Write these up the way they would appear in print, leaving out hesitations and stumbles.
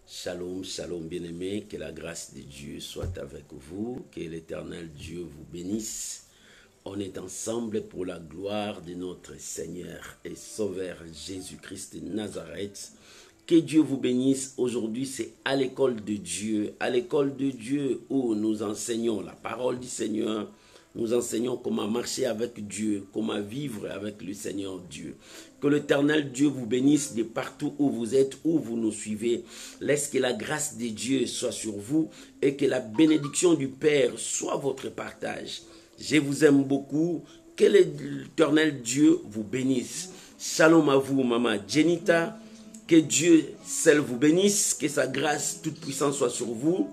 Shalom, shalom bien-aimés, que la grâce de Dieu soit avec vous, que l'Éternel Dieu vous bénisse. On est ensemble pour la gloire de notre Seigneur et Sauveur Jésus-Christ de Nazareth. Que Dieu vous bénisse. Aujourd'hui, c'est à l'école de Dieu où nous enseignons la parole du Seigneur. Nous enseignons comment marcher avec Dieu, comment vivre avec le Seigneur Dieu. Que l'Éternel Dieu vous bénisse de partout où vous êtes, où vous nous suivez. Laisse que la grâce de Dieu soit sur vous et que la bénédiction du Père soit votre partage. Je vous aime beaucoup. Que l'Éternel Dieu vous bénisse. Shalom à vous, Maman Jenita. Que Dieu seul vous bénisse. Que sa grâce toute puissante soit sur vous.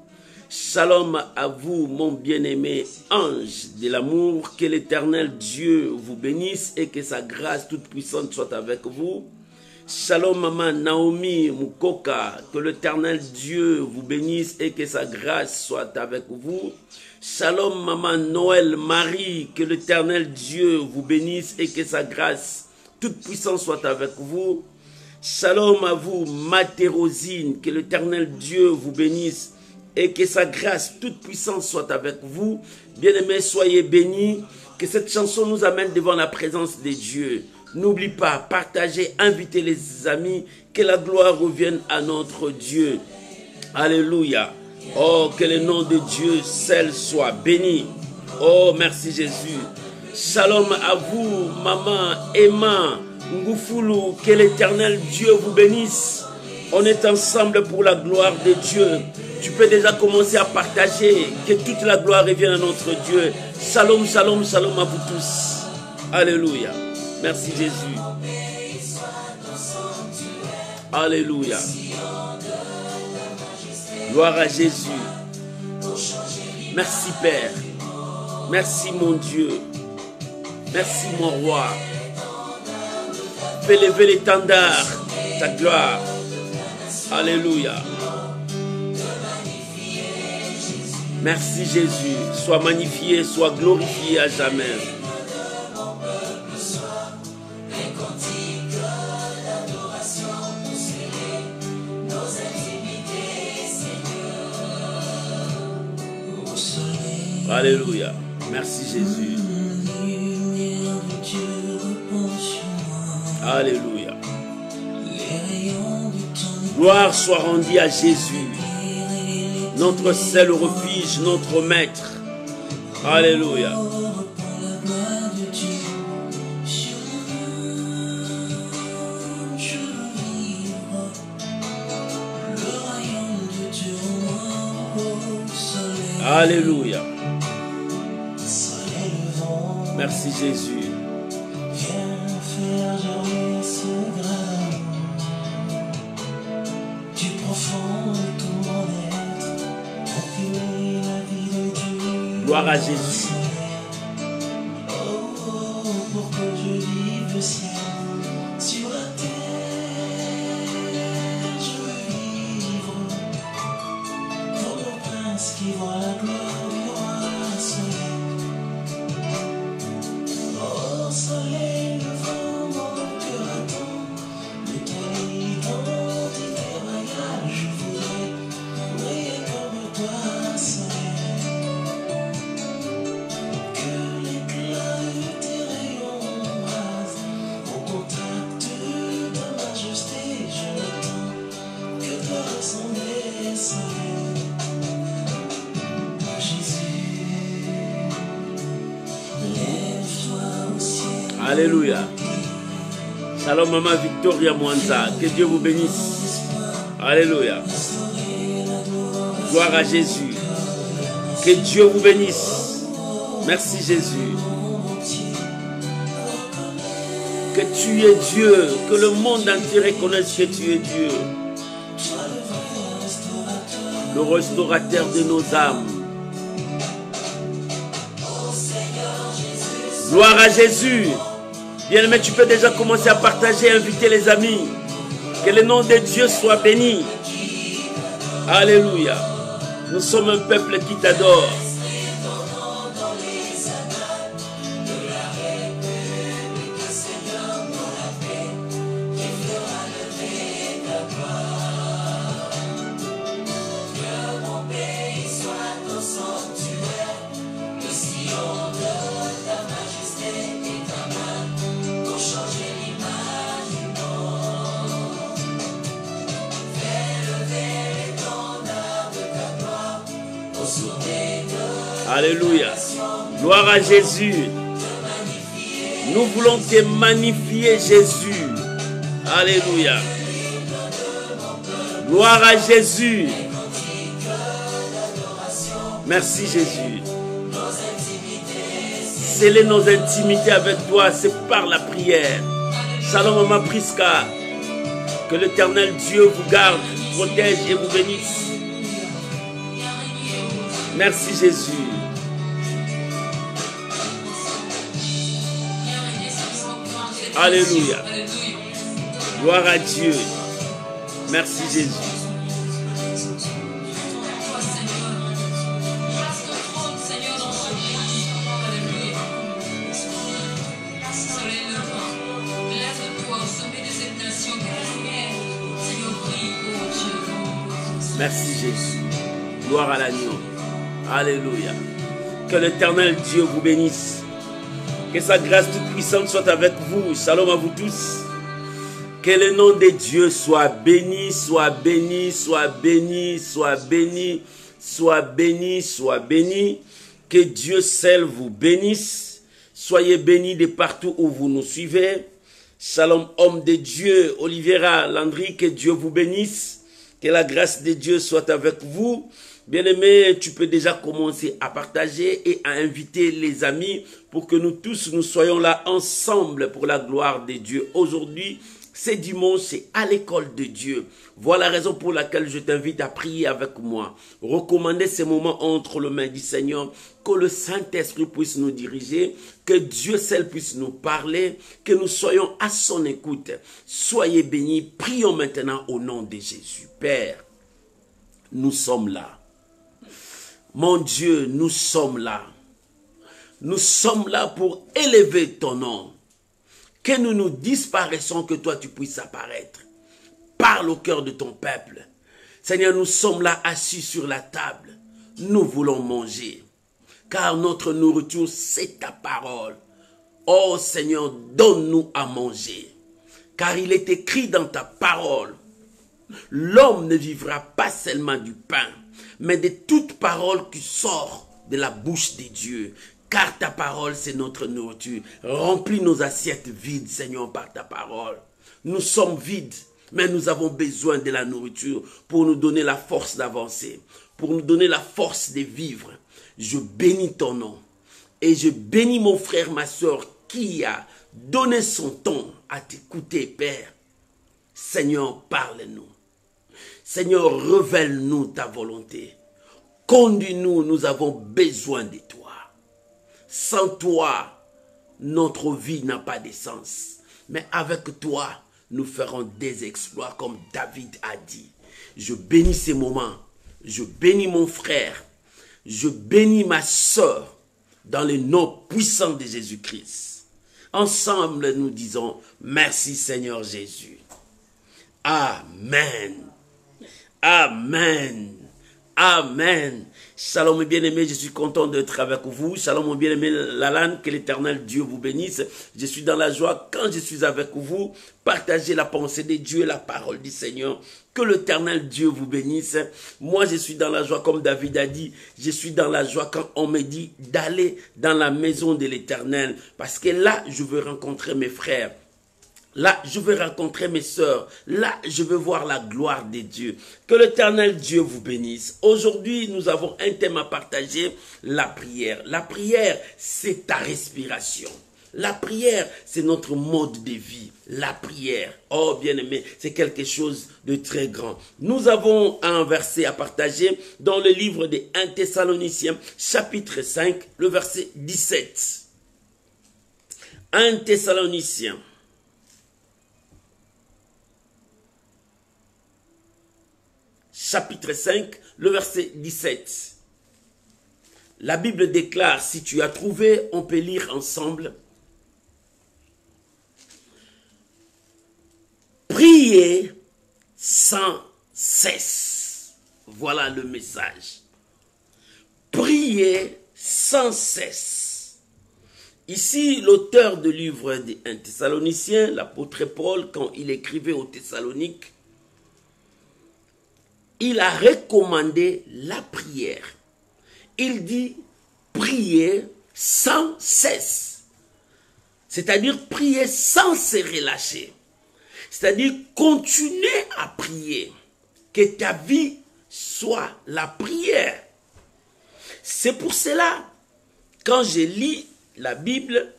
Shalom à vous, mon bien-aimé ange de l'amour. Que l'Éternel Dieu vous bénisse et que sa grâce toute puissante soit avec vous. Shalom, Maman Naomi Mukoka. Que l'Éternel Dieu vous bénisse et que sa grâce soit avec vous. Shalom, Maman Noël Marie. Que l'Éternel Dieu vous bénisse et que sa grâce toute puissante soit avec vous. Shalom à vous, Matérosine. Que l'Éternel Dieu vous bénisse et que sa grâce toute puissante soit avec vous. Bien-aimés, soyez bénis. Que cette chanson nous amène devant la présence de Dieu. N'oublie pas, partagez, invitez les amis. Que la gloire revienne à notre Dieu. Alléluia. Oh, que le nom de Dieu seul soit béni. Oh, merci Jésus. Shalom à vous, Maman Emma Ngoufoulou. Que l'Éternel Dieu vous bénisse. On est ensemble pour la gloire de Dieu. Tu peux déjà commencer à partager. Que toute la gloire revienne à notre Dieu. Shalom, shalom, shalom à vous tous. Alléluia. Merci Jésus. Alléluia. Gloire à Jésus. Merci Père. Merci mon Dieu. Merci mon roi. Fais lever l'étendard, ta gloire. Alléluia. Merci Jésus. Sois magnifié, sois glorifié à jamais. Alléluia. Merci Jésus. Alléluia. Gloire soit rendue à Jésus, notre seul refuge, notre maître. Alléluia. Alléluia. Merci Jésus. Gloire à Jésus. Pour que je vive le ciel sur la terre, je veux vivre comme un prince qui voit la gloire du roi soleil. Oh soleil levant, mon cœur attend de toi l'identité royale. Je voudrais briller comme toi soleil. Alléluia. Shalom Maman Victoria Mwanza. Que Dieu vous bénisse. Alléluia. Gloire à Jésus. Que Dieu vous bénisse. Merci Jésus. Que tu es Dieu. Que le monde entier reconnaisse que tu es Dieu. Le restaurateur de nos âmes. Gloire à Jésus. Bien-aimé, tu peux déjà commencer à partager, inviter les amis. Que le nom de Dieu soit béni. Alléluia. Nous sommes un peuple qui t'adore. Alléluia. Gloire à Jésus. Nous voulons te magnifier, Jésus. Alléluia. Gloire à Jésus. Merci, Jésus. Sceller nos intimités avec toi, c'est par la prière. Shalom, Maman Priska. Que l'Éternel Dieu vous garde, protège et vous bénisse. Merci, Jésus. Alléluia. Gloire à Dieu. Merci, Jésus. Merci, Jésus. Gloire à l'agneau. Alléluia. Que l'Éternel Dieu vous bénisse. Que sa grâce toute puissante soit avec vous. Shalom à vous tous. Que le nom de Dieu soit béni, soit béni, soit béni, soit béni, soit béni, soit béni. Que Dieu seul vous bénisse. Soyez bénis de partout où vous nous suivez. Shalom, homme de Dieu, Oliviera Landry, que Dieu vous bénisse. Que la grâce de Dieu soit avec vous. Bien-aimé, tu peux déjà commencer à partager et à inviter les amis pour que nous tous, nous soyons là ensemble pour la gloire de Dieu. Aujourd'hui, c'est dimanche, c'est à l'école de Dieu. Voilà la raison pour laquelle je t'invite à prier avec moi. Recommander ces moments entre les mains du Seigneur, que le Saint-Esprit puisse nous diriger, que Dieu seul puisse nous parler, que nous soyons à son écoute. Soyez bénis, prions maintenant au nom de Jésus. Père, nous sommes là. Mon Dieu, nous sommes là. Nous sommes là pour élever ton nom. Que nous nous disparaissons, que toi tu puisses apparaître. Parle au cœur de ton peuple. Seigneur, nous sommes là assis sur la table. Nous voulons manger. Car notre nourriture, c'est ta parole. Oh Seigneur, donne-nous à manger. Car il est écrit dans ta parole, l'homme ne vivra pas seulement du pain, mais de toute parole qui sort de la bouche de Dieu. Car ta parole, c'est notre nourriture. Remplis nos assiettes vides, Seigneur, par ta parole. Nous sommes vides, mais nous avons besoin de la nourriture pour nous donner la force d'avancer, pour nous donner la force de vivre. Je bénis ton nom et je bénis mon frère, ma soeur, qui a donné son temps à t'écouter, Père. Seigneur, parle-nous. Seigneur, révèle-nous ta volonté. Conduis-nous, nous avons besoin de toi. Sans toi, notre vie n'a pas de sens. Mais avec toi, nous ferons des exploits comme David a dit. Je bénis ces moments. Je bénis mon frère. Je bénis ma soeur dans le nom puissant de Jésus-Christ. Ensemble, nous disons merci Seigneur Jésus. Amen. Amen. Amen. Shalom mes bien-aimés, je suis content d'être avec vous. Shalom mon bien-aimé Lalan, que l'Éternel Dieu vous bénisse. Je suis dans la joie quand je suis avec vous. Partagez la pensée de Dieu, la parole du Seigneur. Que l'Éternel Dieu vous bénisse. Moi je suis dans la joie comme David a dit. Je suis dans la joie quand on me dit d'aller dans la maison de l'Éternel. Parce que là je veux rencontrer mes frères. Là, je veux rencontrer mes sœurs. Là, je veux voir la gloire de Dieu. Que l'Éternel Dieu vous bénisse. Aujourd'hui, nous avons un thème à partager, la prière. La prière, c'est ta respiration. La prière, c'est notre mode de vie. La prière, oh bien-aimé, c'est quelque chose de très grand. Nous avons un verset à partager dans le livre des 1 Thessaloniciens, chapitre 5, le verset 17. 1 Thessaloniciens. Chapitre 5, le verset 17. La Bible déclare, si tu as trouvé, on peut lire ensemble. Priez sans cesse. Voilà le message. Priez sans cesse. Ici, l'auteur du livre des 1 Thessaloniciens, l'apôtre Paul, quand il écrivait aux Thessaloniques, il a recommandé la prière. Il dit, prier sans cesse. C'est-à-dire prier sans se relâcher. C'est-à-dire continuer à prier. Que ta vie soit la prière. C'est pour cela, quand je lis la Bible,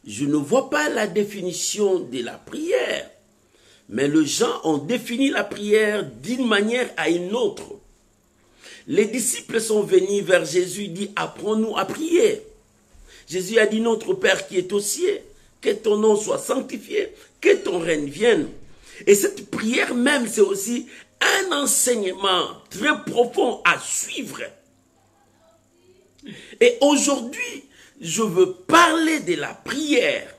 je ne vois pas la définition de la prière. Mais les gens ont défini la prière d'une manière à une autre. Les disciples sont venus vers Jésus et dit, apprends-nous à prier. Jésus a dit, notre Père qui est aux cieux, que ton nom soit sanctifié, que ton règne vienne. Et cette prière même, c'est aussi un enseignement très profond à suivre. Et aujourd'hui, je veux parler de la prière.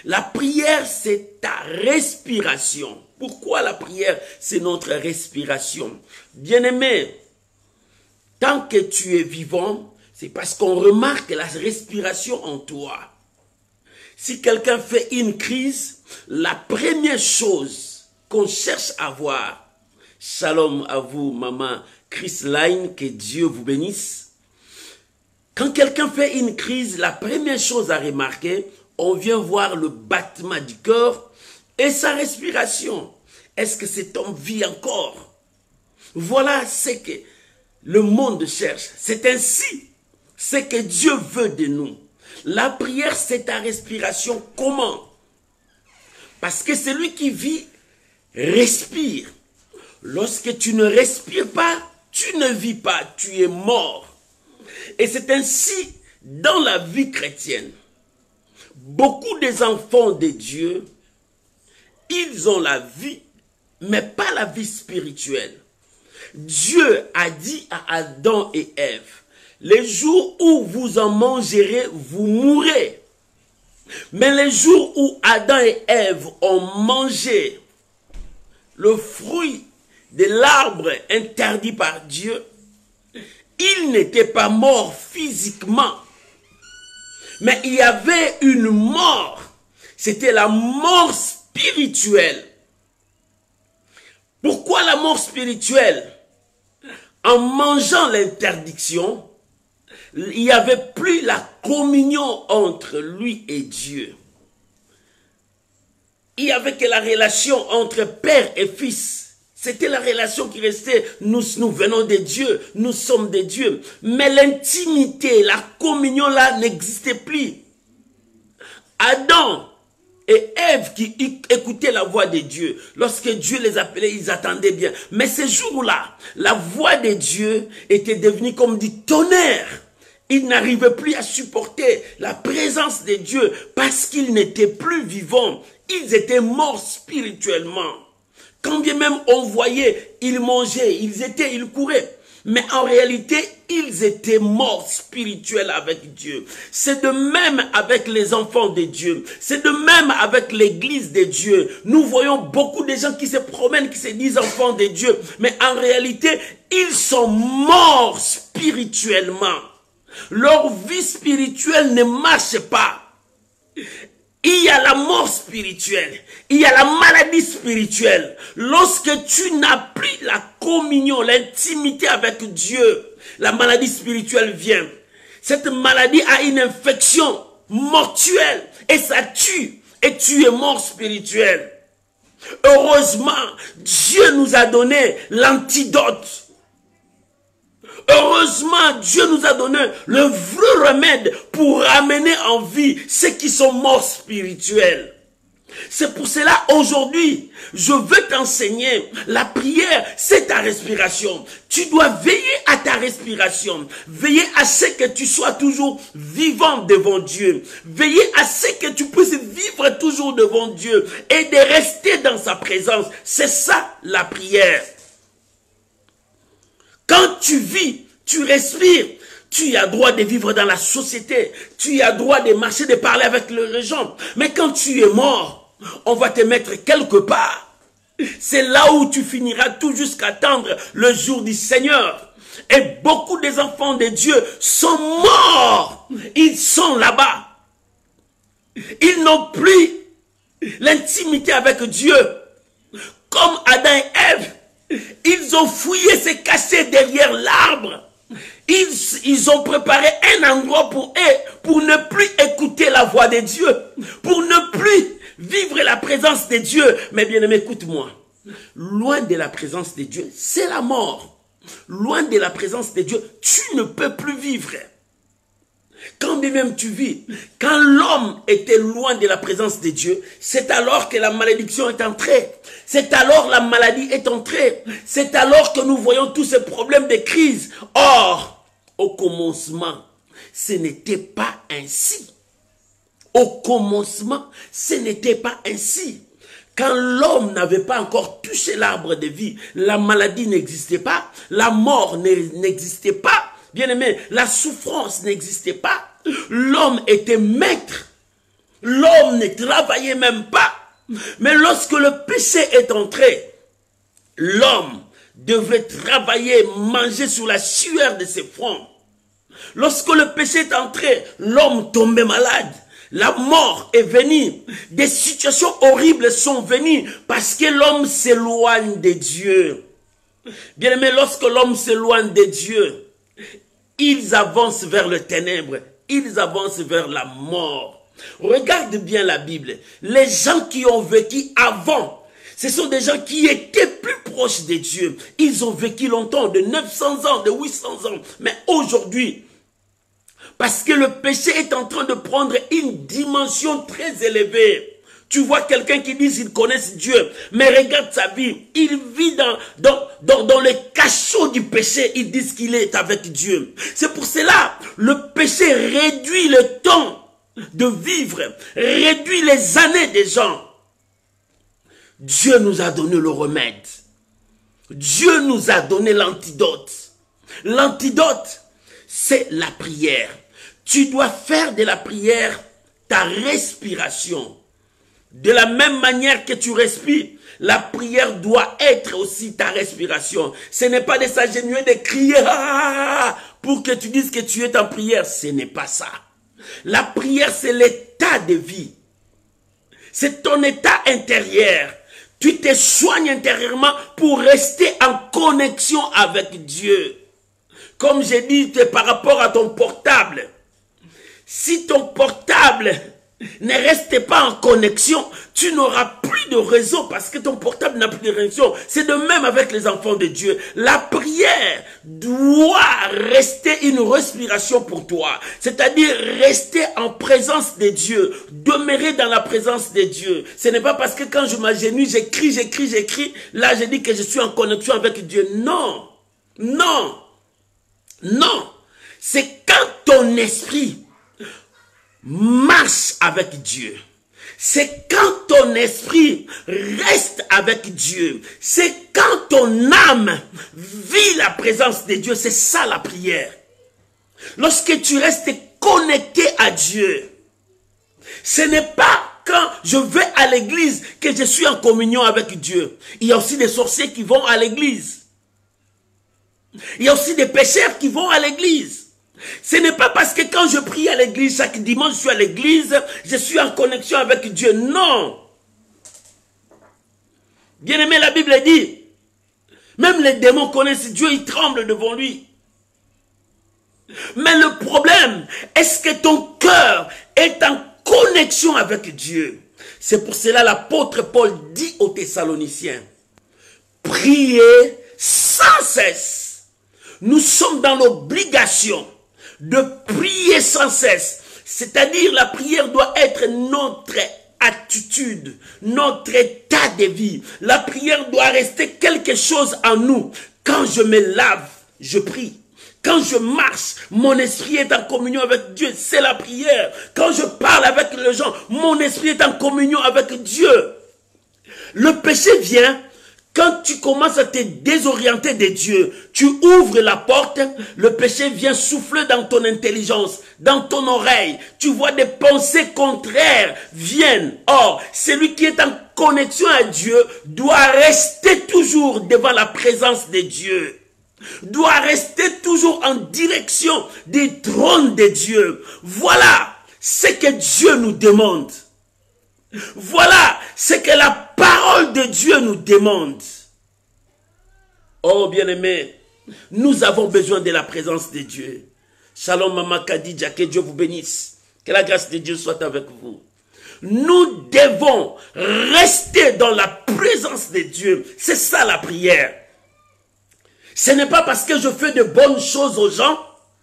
La prière, c'est ta respiration. Pourquoi la prière, c'est notre respiration? Bien-aimé, tant que tu es vivant, c'est parce qu'on remarque la respiration en toi. Si quelqu'un fait une crise, la première chose qu'on cherche à voir, shalom à vous, maman Chris Line, que Dieu vous bénisse. Quand quelqu'un fait une crise, la première chose à remarquer, on vient voir le battement du cœur et sa respiration. Est-ce que cet homme vit encore? Voilà ce que le monde cherche. C'est ainsi ce que Dieu veut de nous. La prière, c'est ta respiration. Comment? Parce que celui qui vit, respire. Lorsque tu ne respires pas, tu ne vis pas, tu es mort. Et c'est ainsi dans la vie chrétienne. Beaucoup des enfants de Dieu, ils ont la vie, mais pas la vie spirituelle. Dieu a dit à Adam et Ève, les jours où vous en mangerez, vous mourrez. Mais les jours où Adam et Ève ont mangé le fruit de l'arbre interdit par Dieu, ils n'étaient pas morts physiquement. Mais il y avait une mort. C'était la mort spirituelle. Pourquoi la mort spirituelle? En mangeant l'interdiction, il n'y avait plus la communion entre lui et Dieu. Il n'y avait que la relation entre père et fils. C'était la relation qui restait. Nous venons de Dieu, nous sommes de Dieu. Mais l'intimité, la communion là n'existait plus. Adam et Ève qui écoutaient la voix de Dieu, lorsque Dieu les appelait, ils attendaient bien. Mais ces jours-là, la voix de Dieu était devenue comme du tonnerre. Ils n'arrivaient plus à supporter la présence de Dieu parce qu'ils n'étaient plus vivants. Ils étaient morts spirituellement. Quand bien même on voyait, ils mangeaient, ils couraient. Mais en réalité, ils étaient morts spirituels avec Dieu. C'est de même avec les enfants de Dieu. C'est de même avec l'église de Dieu. Nous voyons beaucoup de gens qui se promènent, qui se disent enfants de Dieu. Mais en réalité, ils sont morts spirituellement. Leur vie spirituelle ne marche pas. Il y a la mort spirituelle, il y a la maladie spirituelle. Lorsque tu n'as plus la communion, l'intimité avec Dieu, la maladie spirituelle vient. Cette maladie a une infection mortuelle et ça tue et tu es mort spirituel. Heureusement, Dieu nous a donné l'antidote. Heureusement, Dieu nous a donné le vrai remède pour ramener en vie ceux qui sont morts spirituels. C'est pour cela, aujourd'hui, je veux t'enseigner, la prière, c'est ta respiration. Tu dois veiller à ta respiration. Veiller à ce que tu sois toujours vivant devant Dieu. Veiller à ce que tu puisses vivre toujours devant Dieu et de rester dans sa présence. C'est ça, la prière. Quand tu vis, tu respires, tu as droit de vivre dans la société, tu as droit de marcher, de parler avec les gens. Mais quand tu es mort, on va te mettre quelque part. C'est là où tu finiras tout jusqu'à attendre le jour du Seigneur. Et beaucoup des enfants de Dieu sont morts. Ils sont là-bas. Ils n'ont plus l'intimité avec Dieu. Comme Adam et Ève. Ils ont fouillé, se caché derrière l'arbre. Ils ont préparé un endroit pour eux, pour ne plus écouter la voix de Dieu, pour ne plus vivre la présence de Dieu. Mais bien aimé, écoute-moi. Loin de la présence de Dieu, c'est la mort. Loin de la présence de Dieu, tu ne peux plus vivre. Quand bien même tu vis, quand l'homme était loin de la présence de Dieu, c'est alors que la malédiction est entrée. C'est alors la maladie est entrée. C'est alors que nous voyons tous ces problèmes de crise. Or, au commencement, ce n'était pas ainsi. Au commencement, ce n'était pas ainsi. Quand l'homme n'avait pas encore touché l'arbre de vie, la maladie n'existait pas, la mort n'existait pas. Bien aimé, la souffrance n'existait pas. L'homme était maître. L'homme ne travaillait même pas. Mais lorsque le péché est entré, l'homme devait travailler, manger sur la sueur de ses fronts. Lorsque le péché est entré, l'homme tombait malade. La mort est venue. Des situations horribles sont venues parce que l'homme s'éloigne de Dieu. Bien aimé, lorsque l'homme s'éloigne de Dieu, ils avancent vers le ténèbre. Ils avancent vers la mort. Regarde bien la Bible. Les gens qui ont vécu avant, ce sont des gens qui étaient plus proches de Dieu. Ils ont vécu longtemps, de 900 ans, de 800 ans. Mais aujourd'hui, parce que le péché est en train de prendre une dimension très élevée. Tu vois quelqu'un qui dit qu'ils connaissent Dieu, mais regarde sa vie. Il vit dans le cachot du péché. Ils disent qu'il est avec Dieu. C'est pour cela, le péché réduit le temps de vivre, réduit les années des gens. Dieu nous a donné le remède. Dieu nous a donné l'antidote. L'antidote, c'est la prière. Tu dois faire de la prière ta respiration. De la même manière que tu respires, la prière doit être aussi ta respiration. Ce n'est pas de s'agenouiller, de crier pour que tu dises que tu es en prière. Ce n'est pas ça. La prière, c'est l'état de vie. C'est ton état intérieur. Tu te soignes intérieurement pour rester en connexion avec Dieu. Comme j'ai dit, par rapport à ton portable. Si ton portable ne reste pas en connexion, tu n'auras plus de réseau parce que ton portable n'a plus de réseau. C'est de même avec les enfants de Dieu. La prière doit rester une respiration pour toi. C'est-à-dire rester en présence de Dieu. Demeurer dans la présence de Dieu. Ce n'est pas parce que quand je m'agenouille, j'écris. Là, je dis que je suis en connexion avec Dieu. Non. Non. Non. C'est quand ton esprit marche avec Dieu. C'est quand ton esprit reste avec Dieu. C'est quand ton âme vit la présence de Dieu. C'est ça la prière. Lorsque tu restes connecté à Dieu, ce n'est pas quand je vais à l'église que je suis en communion avec Dieu. Il y a aussi des sorciers qui vont à l'église. Il y a aussi des pécheurs qui vont à l'église. Ce n'est pas parce que quand je prie à l'église, chaque dimanche je suis à l'église, je suis en connexion avec Dieu. Non. Bien aimé, la Bible dit, même les démons connaissent Dieu, ils tremblent devant lui. Mais le problème, est-ce que ton cœur est en connexion avec Dieu? C'est pour cela l'apôtre Paul dit aux Thessaloniciens, priez sans cesse. Nous sommes dans l'obligation de prier sans cesse. C'est-à-dire la prière doit être notre attitude, notre état de vie. La prière doit rester quelque chose en nous. Quand je me lave, je prie. Quand je marche, mon esprit est en communion avec Dieu. C'est la prière. Quand je parle avec les gens, mon esprit est en communion avec Dieu. Le péché vient quand tu commences à te désorienter de Dieu, tu ouvres la porte, le péché vient souffler dans ton intelligence, dans ton oreille. Tu vois des pensées contraires viennent. Or, celui qui est en connexion à Dieu doit rester toujours devant la présence de Dieu. Doit rester toujours en direction du trône de Dieu. Voilà ce que Dieu nous demande. Voilà ce que la parole de Dieu nous demande. Oh bien-aimé, Nous avons besoin de la présence de Dieu. Shalom Maman Kadidja, que Dieu vous bénisse. Que la grâce de Dieu soit avec vous. Nous devons rester dans la présence de Dieu. C'est ça la prière. Ce n'est pas parce que je fais de bonnes choses aux gens.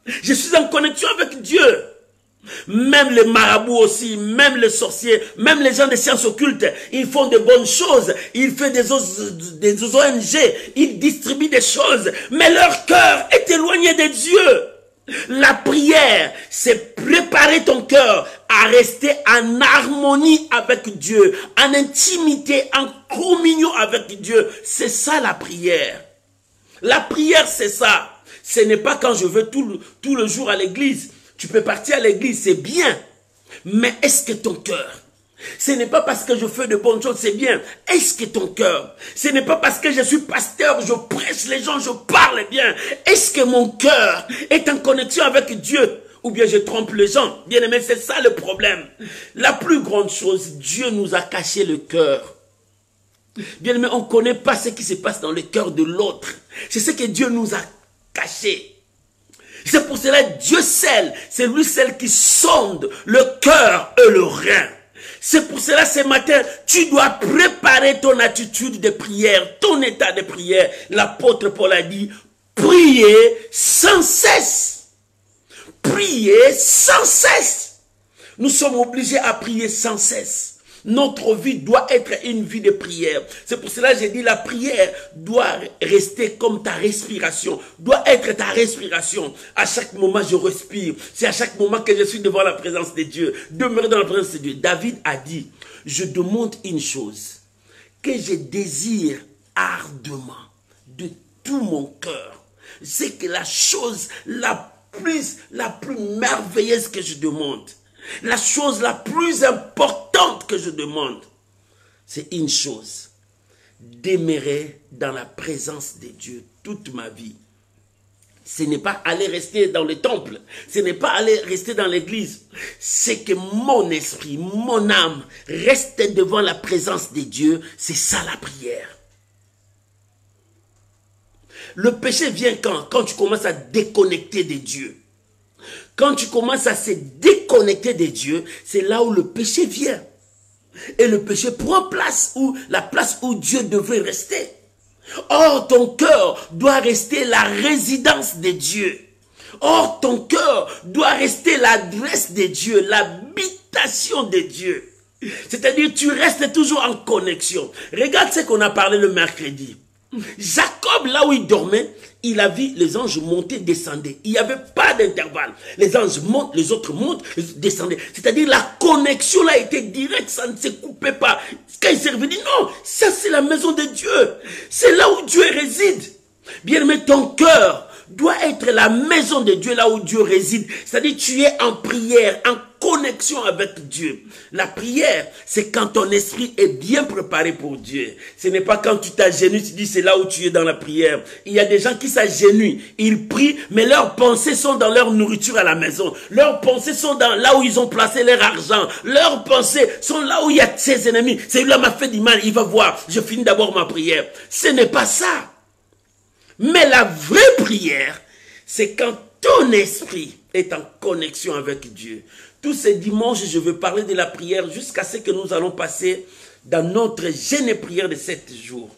Je suis en connexion avec Dieu. Même les marabouts aussi, même les sorciers, même les gens des sciences occultes, ils font de bonnes choses. Ils font des ONG, ils distribuent des choses. Mais leur cœur est éloigné de Dieu. La prière, c'est préparer ton cœur à rester en harmonie avec Dieu, en intimité, en communion avec Dieu. C'est ça la prière. La prière, c'est ça. Ce n'est pas quand je veux tout le jour à l'église. Tu peux partir à l'église, c'est bien. Mais est-ce que ton cœur? Ce n'est pas parce que je fais de bonnes choses, c'est bien. Est-ce que ton cœur? Ce n'est pas parce que je suis pasteur, je prêche les gens, je parle bien. Est-ce que mon cœur est en connexion avec Dieu? Ou bien je trompe les gens? Bien aimé, c'est ça le problème. La plus grande chose, Dieu nous a caché le cœur. Bien aimé, on ne connaît pas ce qui se passe dans le cœur de l'autre. C'est ce que Dieu nous a caché. C'est pour cela Dieu seul, c'est lui seul qui sonde le cœur et le rein. C'est pour cela ce matin, tu dois préparer ton attitude de prière, ton état de prière. L'apôtre Paul a dit, priez sans cesse. Priez sans cesse. Nous sommes obligés à prier sans cesse. Notre vie doit être une vie de prière. C'est pour cela que j'ai dit la prière doit rester comme ta respiration. Doit être ta respiration. À chaque moment, je respire. C'est à chaque moment que je suis devant la présence de Dieu. Demeurer dans la présence de Dieu. David a dit, je demande une chose que je désire ardemment de tout mon cœur. C'est que la chose la plus merveilleuse que je demande. La chose la plus importante que je demande, c'est une chose. Demeurer dans la présence de Dieu toute ma vie. Ce n'est pas aller rester dans le temple. Ce n'est pas aller rester dans l'église. C'est que mon esprit, mon âme reste devant la présence de Dieu. C'est ça la prière. Le péché vient quand tu commences à déconnecter de Dieu. Quand tu commences à se déconnecter de Dieu, c'est là où le péché vient. Et le péché prend la place où Dieu devrait rester. Or, ton cœur doit rester la résidence de Dieu. Or, ton cœur doit rester l'adresse de Dieu, l'habitation de Dieu. C'est-à-dire, tu restes toujours en connexion. Regarde ce qu'on a parlé le mercredi. Jacob, là où il dormait, il a vu les anges monter, descendre. Il n'y avait pas d'intervalle. Les anges montent, les autres montent, les autres descendent. C'est-à-dire la connexion là était directe, ça ne se coupait pas. Quand il s'est revenu, non, ça c'est la maison de Dieu. C'est là où Dieu réside. Bien aimé, ton cœur doit être la maison de Dieu, là où Dieu réside. C'est-à-dire tu es en prière, en connexion avec Dieu. La prière, c'est quand ton esprit est bien préparé pour Dieu. Ce n'est pas quand tu t'agenouilles, tu dis c'est là où tu es dans la prière. Il y a des gens qui s'agenouillent, ils prient, mais leurs pensées sont dans leur nourriture à la maison. Leurs pensées sont dans là où ils ont placé leur argent. Leurs pensées sont là où il y a ses ennemis. Celui-là m'a fait du mal, il va voir. Je finis d'abord ma prière. Ce n'est pas ça. Mais la vraie prière, c'est quand ton esprit est en connexion avec Dieu. Tous ces dimanches, je veux parler de la prière jusqu'à ce que nous allons passer dans notre jeûne et prière de 7 jours.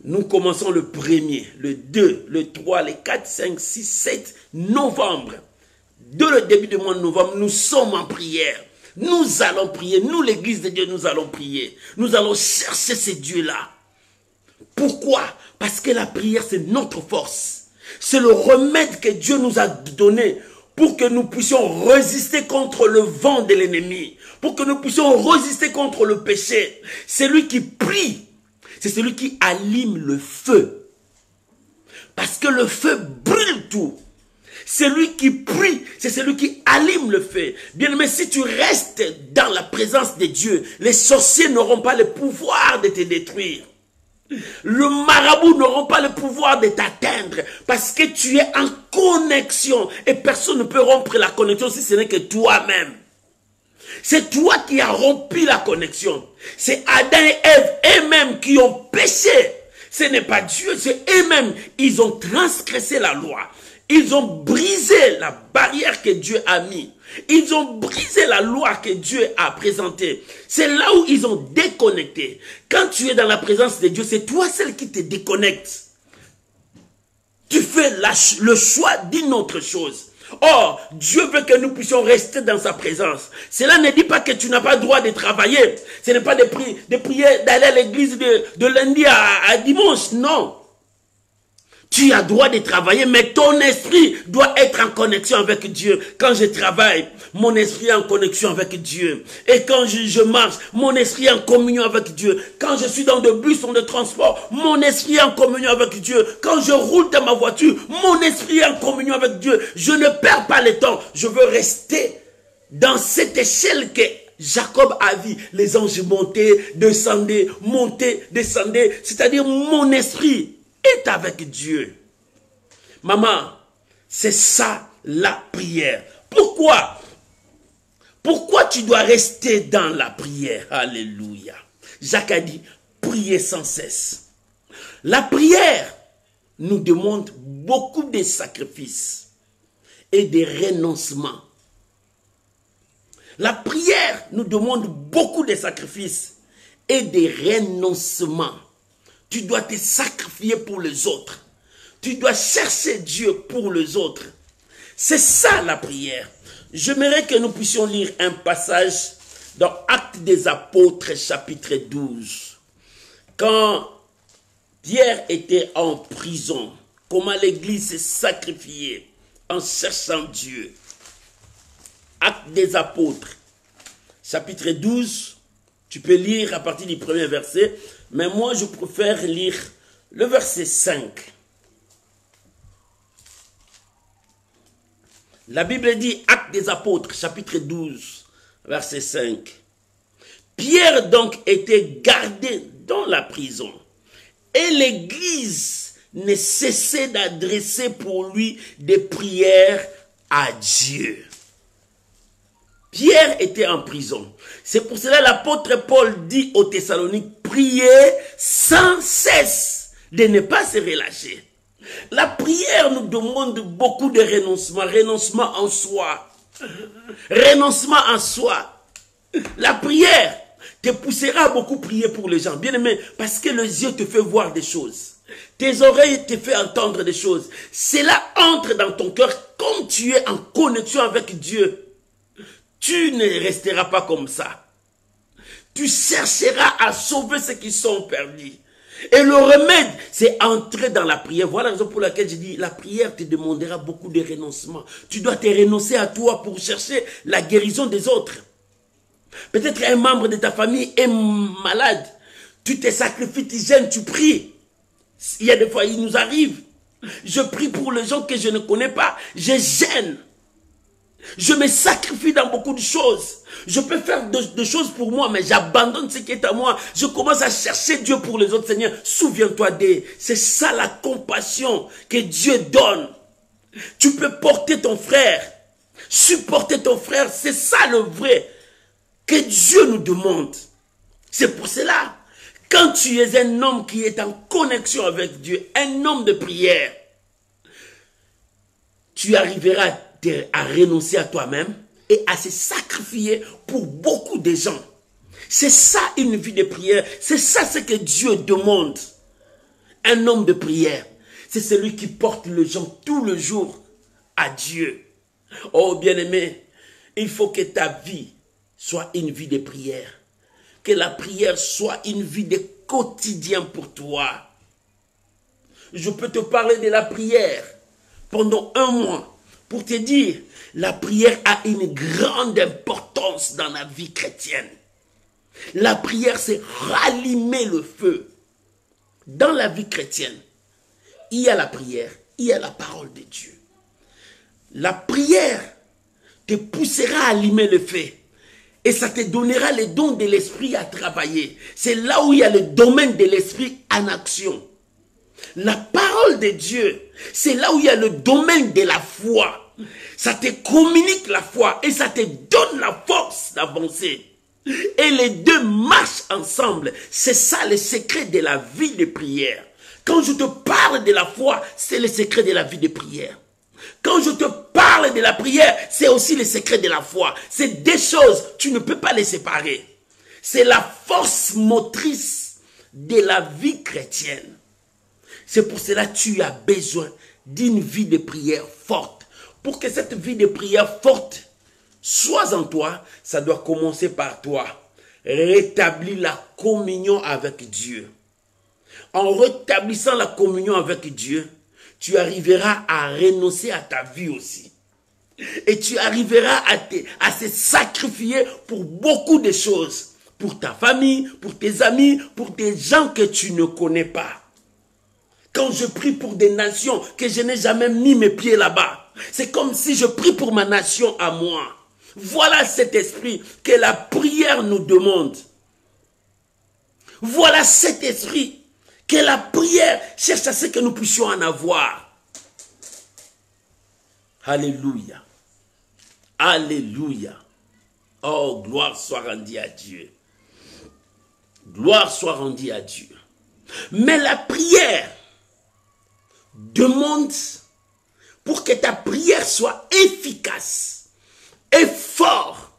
Nous commençons le 1er, le 2, le 3, le 4, 5, 6, 7 novembre. Dès le début du mois de novembre, nous sommes en prière. Nous allons prier. Nous, l'église de Dieu, nous allons prier. Nous allons chercher ces dieux-là. Pourquoi? Parce que la prière, c'est notre force. C'est le remède que Dieu nous a donné pour que nous puissions résister contre le vent de l'ennemi. Pour que nous puissions résister contre le péché. Celui qui prie, c'est celui qui allume le feu. Parce que le feu brûle tout. Celui qui prie, c'est celui qui allume le feu. Bien aimé, si tu restes dans la présence de Dieu, les sorciers n'auront pas le pouvoir de te détruire. Le marabout n'auront pas le pouvoir de t'atteindre parce que tu es en connexion et personne ne peut rompre la connexion si ce n'est que toi-même. C'est toi qui as rompu la connexion. C'est Adam et Ève eux-mêmes qui ont péché. Ce n'est pas Dieu, c'est eux-mêmes. Ils ont transgressé la loi. Ils ont brisé la barrière que Dieu a mis. Ils ont brisé la loi que Dieu a présentée. C'est là où ils ont déconnecté. Quand tu es dans la présence de Dieu, c'est toi celle qui te déconnecte. Tu fais le choix d'une autre chose. Or, Dieu veut que nous puissions rester dans sa présence. Cela ne dit pas que tu n'as pas le droit de travailler. Ce n'est pas de prier, d'aller à l'église de lundi à dimanche. Non. Tu as le droit de travailler, mais ton esprit doit être en connexion avec Dieu. Quand je travaille, mon esprit est en connexion avec Dieu. Et quand je marche, mon esprit est en communion avec Dieu. Quand je suis dans le bus ou de transport, mon esprit est en communion avec Dieu. Quand je roule dans ma voiture, mon esprit est en communion avec Dieu. Je ne perds pas le temps. Je veux rester dans cette échelle que Jacob a vu. Les anges montaient, descendaient, montaient, descendaient. C'est-à-dire mon esprit est avec Dieu. Maman, c'est ça la prière. Pourquoi? Pourquoi tu dois rester dans la prière? Alléluia. Jacques a dit, priez sans cesse. La prière nous demande beaucoup de sacrifices et de renoncements. La prière nous demande beaucoup de sacrifices et de renoncements. Tu dois te sacrifier pour les autres. Tu dois chercher Dieu pour les autres. C'est ça la prière. J'aimerais que nous puissions lire un passage dans Actes des Apôtres, chapitre 12. Quand Pierre était en prison, comment l'église s'est sacrifiée en cherchant Dieu. Actes des Apôtres, chapitre 12. Tu peux lire à partir du premier verset. Mais moi, je préfère lire le verset 5. La Bible dit, Actes des Apôtres, chapitre 12, verset 5. Pierre donc était gardé dans la prison. Et l'église ne cessait d'adresser pour lui des prières à Dieu. Pierre était en prison. C'est pour cela l'apôtre Paul dit aux Thessaloniques, priez sans cesse, de ne pas se relâcher. La prière nous demande beaucoup de renoncement, renoncement en soi. Renoncement en soi. La prière te poussera à beaucoup prier pour les gens. Bien aimé, parce que les yeux te fait voir des choses. Tes oreilles te fait entendre des choses. Cela entre dans ton cœur comme tu es en connexion avec Dieu. Tu ne resteras pas comme ça. Tu chercheras à sauver ceux qui sont perdus. Et le remède, c'est entrer dans la prière. Voilà la raison pour laquelle je dis, la prière te demandera beaucoup de renoncement. Tu dois te renoncer à toi pour chercher la guérison des autres. Peut-être un membre de ta famille est malade. Tu te sacrifies, tu gênes, tu pries. Il y a des fois, il nous arrive. Je prie pour les gens que je ne connais pas. Je gêne. Je me sacrifie dans beaucoup de choses. Je peux faire des choses pour moi, mais j'abandonne ce qui est à moi. Je commence à chercher Dieu pour les autres. Seigneur, souviens-toi d'eux. C'est ça la compassion que Dieu donne. Tu peux porter ton frère, supporter ton frère. C'est ça le vrai que Dieu nous demande. C'est pour cela, quand tu es un homme qui est en connexion avec Dieu, un homme de prière, tu arriveras à renoncer à toi-même et à se sacrifier pour beaucoup de gens. C'est ça une vie de prière. C'est ça ce que Dieu demande. Un homme de prière, c'est celui qui porte les gens tout le jour à Dieu. Oh bien-aimé, il faut que ta vie soit une vie de prière. Que la prière soit une vie de quotidien pour toi. Je peux te parler de la prière pendant un mois. Pour te dire, la prière a une grande importance dans la vie chrétienne. La prière, c'est rallumer le feu. Dans la vie chrétienne, il y a la prière, il y a la parole de Dieu. La prière te poussera à allumer le feu. Et ça te donnera les dons de l'esprit à travailler. C'est là où il y a le domaine de l'esprit en action. La parole de Dieu, c'est là où il y a le domaine de la foi. Ça te communique la foi et ça te donne la force d'avancer. Et les deux marchent ensemble. C'est ça le secret de la vie de prière. Quand je te parle de la foi, c'est le secret de la vie de prière. Quand je te parle de la prière, c'est aussi le secret de la foi. C'est deux choses, tu ne peux pas les séparer. C'est la force motrice de la vie chrétienne. C'est pour cela que tu as besoin d'une vie de prière forte. Pour que cette vie de prière forte soit en toi, ça doit commencer par toi. Rétablir la communion avec Dieu. En rétablissant la communion avec Dieu, tu arriveras à renoncer à ta vie aussi. Et tu arriveras à se sacrifier pour beaucoup de choses. Pour ta famille, pour tes amis, pour des gens que tu ne connais pas. Quand je prie pour des nations que je n'ai jamais mis mes pieds là-bas, c'est comme si je prie pour ma nation à moi. Voilà cet esprit que la prière nous demande. Voilà cet esprit que la prière cherche à ce que nous puissions en avoir. Alléluia. Alléluia. Oh, gloire soit rendue à Dieu. Gloire soit rendue à Dieu. Mais la prière demande, pour que ta prière soit efficace et forte.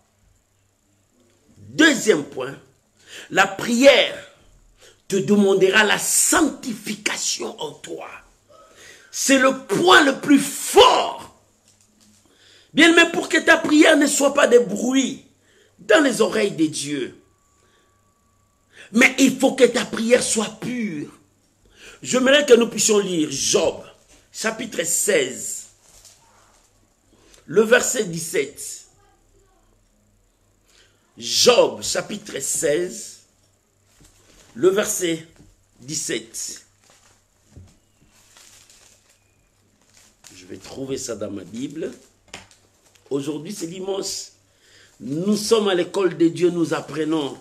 Deuxième point, la prière te demandera la sanctification en toi. C'est le point le plus fort. Bien, mais pour que ta prière ne soit pas de bruit dans les oreilles de Dieu. Mais il faut que ta prière soit pure. J'aimerais que nous puissions lire Job, chapitre 16, le verset 17. Job, chapitre 16, le verset 17. Je vais trouver ça dans ma Bible. Aujourd'hui, c'est dimanche. Nous sommes à l'école de Dieu, nous apprenons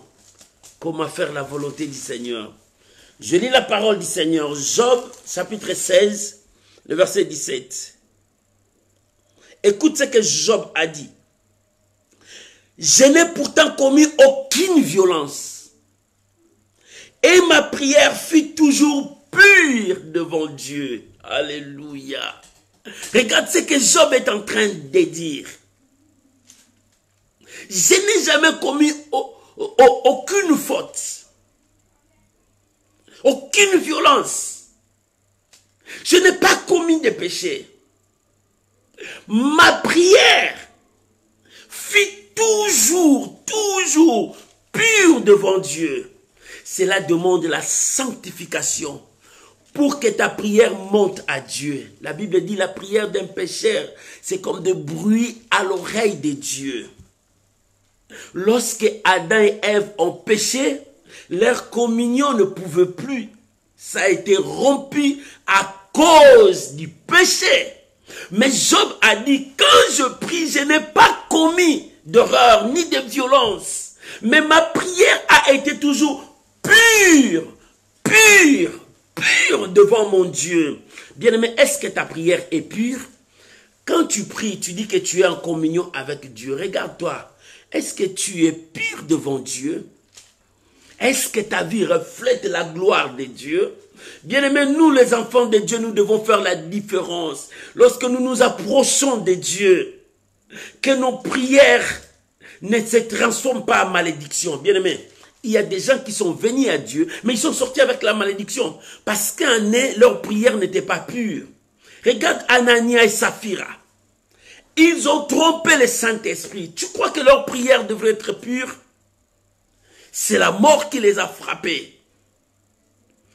comment faire la volonté du Seigneur. Je lis la parole du Seigneur. Job, chapitre 16, le verset 17. Écoute ce que Job a dit. Je n'ai pourtant commis aucune violence. Et ma prière fut toujours pure devant Dieu. Alléluia. Regarde ce que Job est en train de dire. Je n'ai jamais commis aucune faute. Aucune violence. Je n'ai pas commis de péché. Ma prière fut toujours pure devant Dieu. Cela demande la sanctification pour que ta prière monte à Dieu. La Bible dit la prière d'un pécheur, c'est comme des bruits à l'oreille de Dieu. Lorsque Adam et Ève ont péché, leur communion ne pouvait plus. Ça a été rompu à cause du péché. Mais Job a dit, quand je prie, je n'ai pas commis d'erreur ni de violence. Mais ma prière a été toujours pure devant mon Dieu. Bien-aimé, est-ce que ta prière est pure? Quand tu pries, tu dis que tu es en communion avec Dieu. Regarde-toi. Est-ce que tu es pur devant Dieu? Est-ce que ta vie reflète la gloire de Dieu? Bien-aimés, nous les enfants de Dieu, nous devons faire la différence. Lorsque nous nous approchons de Dieu, que nos prières ne se transforment pas en malédiction. Bien-aimés, il y a des gens qui sont venus à Dieu, mais ils sont sortis avec la malédiction. Parce leur prière n'était pas pure. Regarde Anania et Saphira. Ils ont trompé le Saint-Esprit. Tu crois que leur prière devrait être pure? C'est la mort qui les a frappés.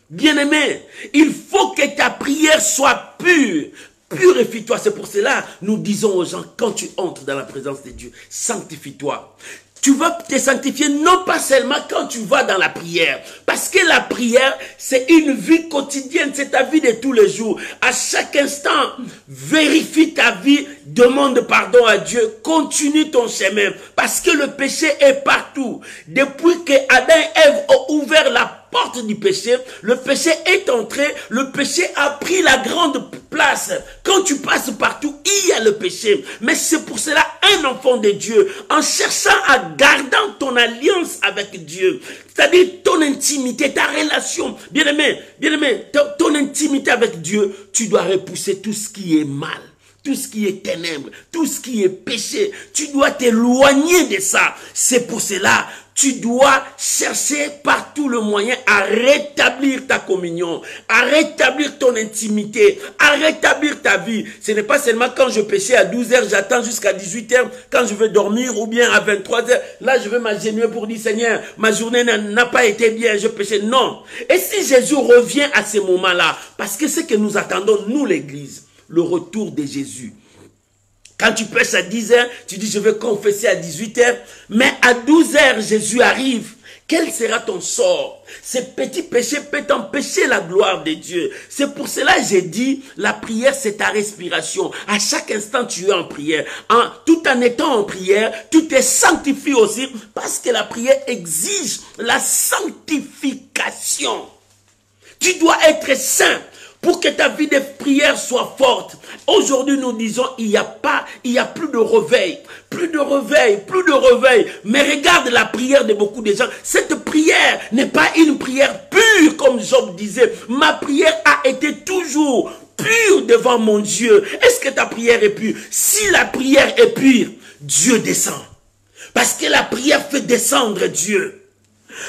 Bien-aimé, il faut que ta prière soit pure. Purifie-toi. C'est pour cela nous disons aux gens, quand tu entres dans la présence de Dieu, sanctifie-toi. Tu vas te sanctifier non pas seulement quand tu vas dans la prière. Parce que la prière, c'est une vie quotidienne. C'est ta vie de tous les jours. À chaque instant, vérifie ta vie. Demande pardon à Dieu. Continue ton chemin. Parce que le péché est partout. Depuis que Adam et Ève ont ouvert la porte du péché, le péché est entré, le péché a pris la grande place. Quand tu passes partout, il y a le péché. Mais c'est pour cela, un enfant de Dieu, en cherchant à garder ton alliance avec Dieu, c'est-à-dire ton intimité, ta relation, bien-aimé, ton intimité avec Dieu, tu dois repousser tout ce qui est mal. Tout ce qui est ténèbres, tout ce qui est péché, tu dois t'éloigner de ça. C'est pour cela, tu dois chercher par tout le moyen à rétablir ta communion, à rétablir ton intimité, à rétablir ta vie. Ce n'est pas seulement quand je péchais à 12h, j'attends jusqu'à 18h, quand je veux dormir, ou bien à 23h, là je vais m'agenouiller pour dire, Seigneur, ma journée n'a pas été bien, je péchais. Non. Et si Jésus revient à ce moment-là, parce que c'est que nous attendons, nous l'église, le retour de Jésus. Quand tu pêches à 10h, tu dis je vais confesser à 18h, mais à 12h, Jésus arrive. Quel sera ton sort? Ce petit péché peut empêcher la gloire de Dieu. C'est pour cela que j'ai dit, la prière c'est ta respiration. À chaque instant tu es en prière. Tout en étant en prière, tu te sanctifies aussi, parce que la prière exige la sanctification. Tu dois être saint pour que ta vie de prière soit forte. Aujourd'hui, nous disons, il n'y a plus de réveil, plus de réveil, plus de réveil. Mais regarde la prière de beaucoup de gens. Cette prière n'est pas une prière pure, comme Job disait. Ma prière a été toujours pure devant mon Dieu. Est-ce que ta prière est pure? Si la prière est pure, Dieu descend. Parce que la prière fait descendre Dieu.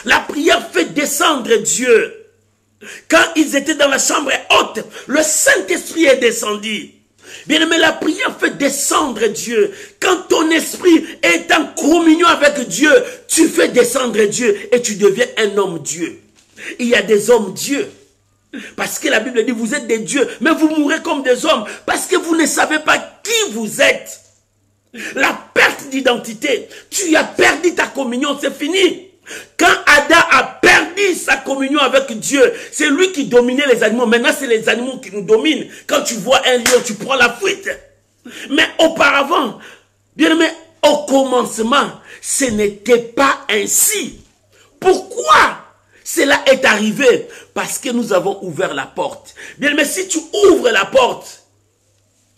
La prière fait descendre Dieu. Quand ils étaient dans la chambre haute, le Saint-Esprit est descendu. Bien aimé, la prière fait descendre Dieu. Quand ton esprit est en communion avec Dieu, tu fais descendre Dieu et tu deviens un homme Dieu. Il y a des hommes Dieu. Parce que la Bible dit, vous êtes des dieux, mais vous mourrez comme des hommes. Parce que vous ne savez pas qui vous êtes. La perte d'identité. Tu as perdu ta communion, c'est fini. Quand Adam a perdu sa communion avec Dieu, c'est lui qui dominait les animaux. Maintenant, c'est les animaux qui nous dominent. Quand tu vois un lion, tu prends la fuite. Mais auparavant, bien aimé, au commencement, ce n'était pas ainsi. Pourquoi cela est arrivé? Parce que nous avons ouvert la porte. Bien aimé, si tu ouvres la porte,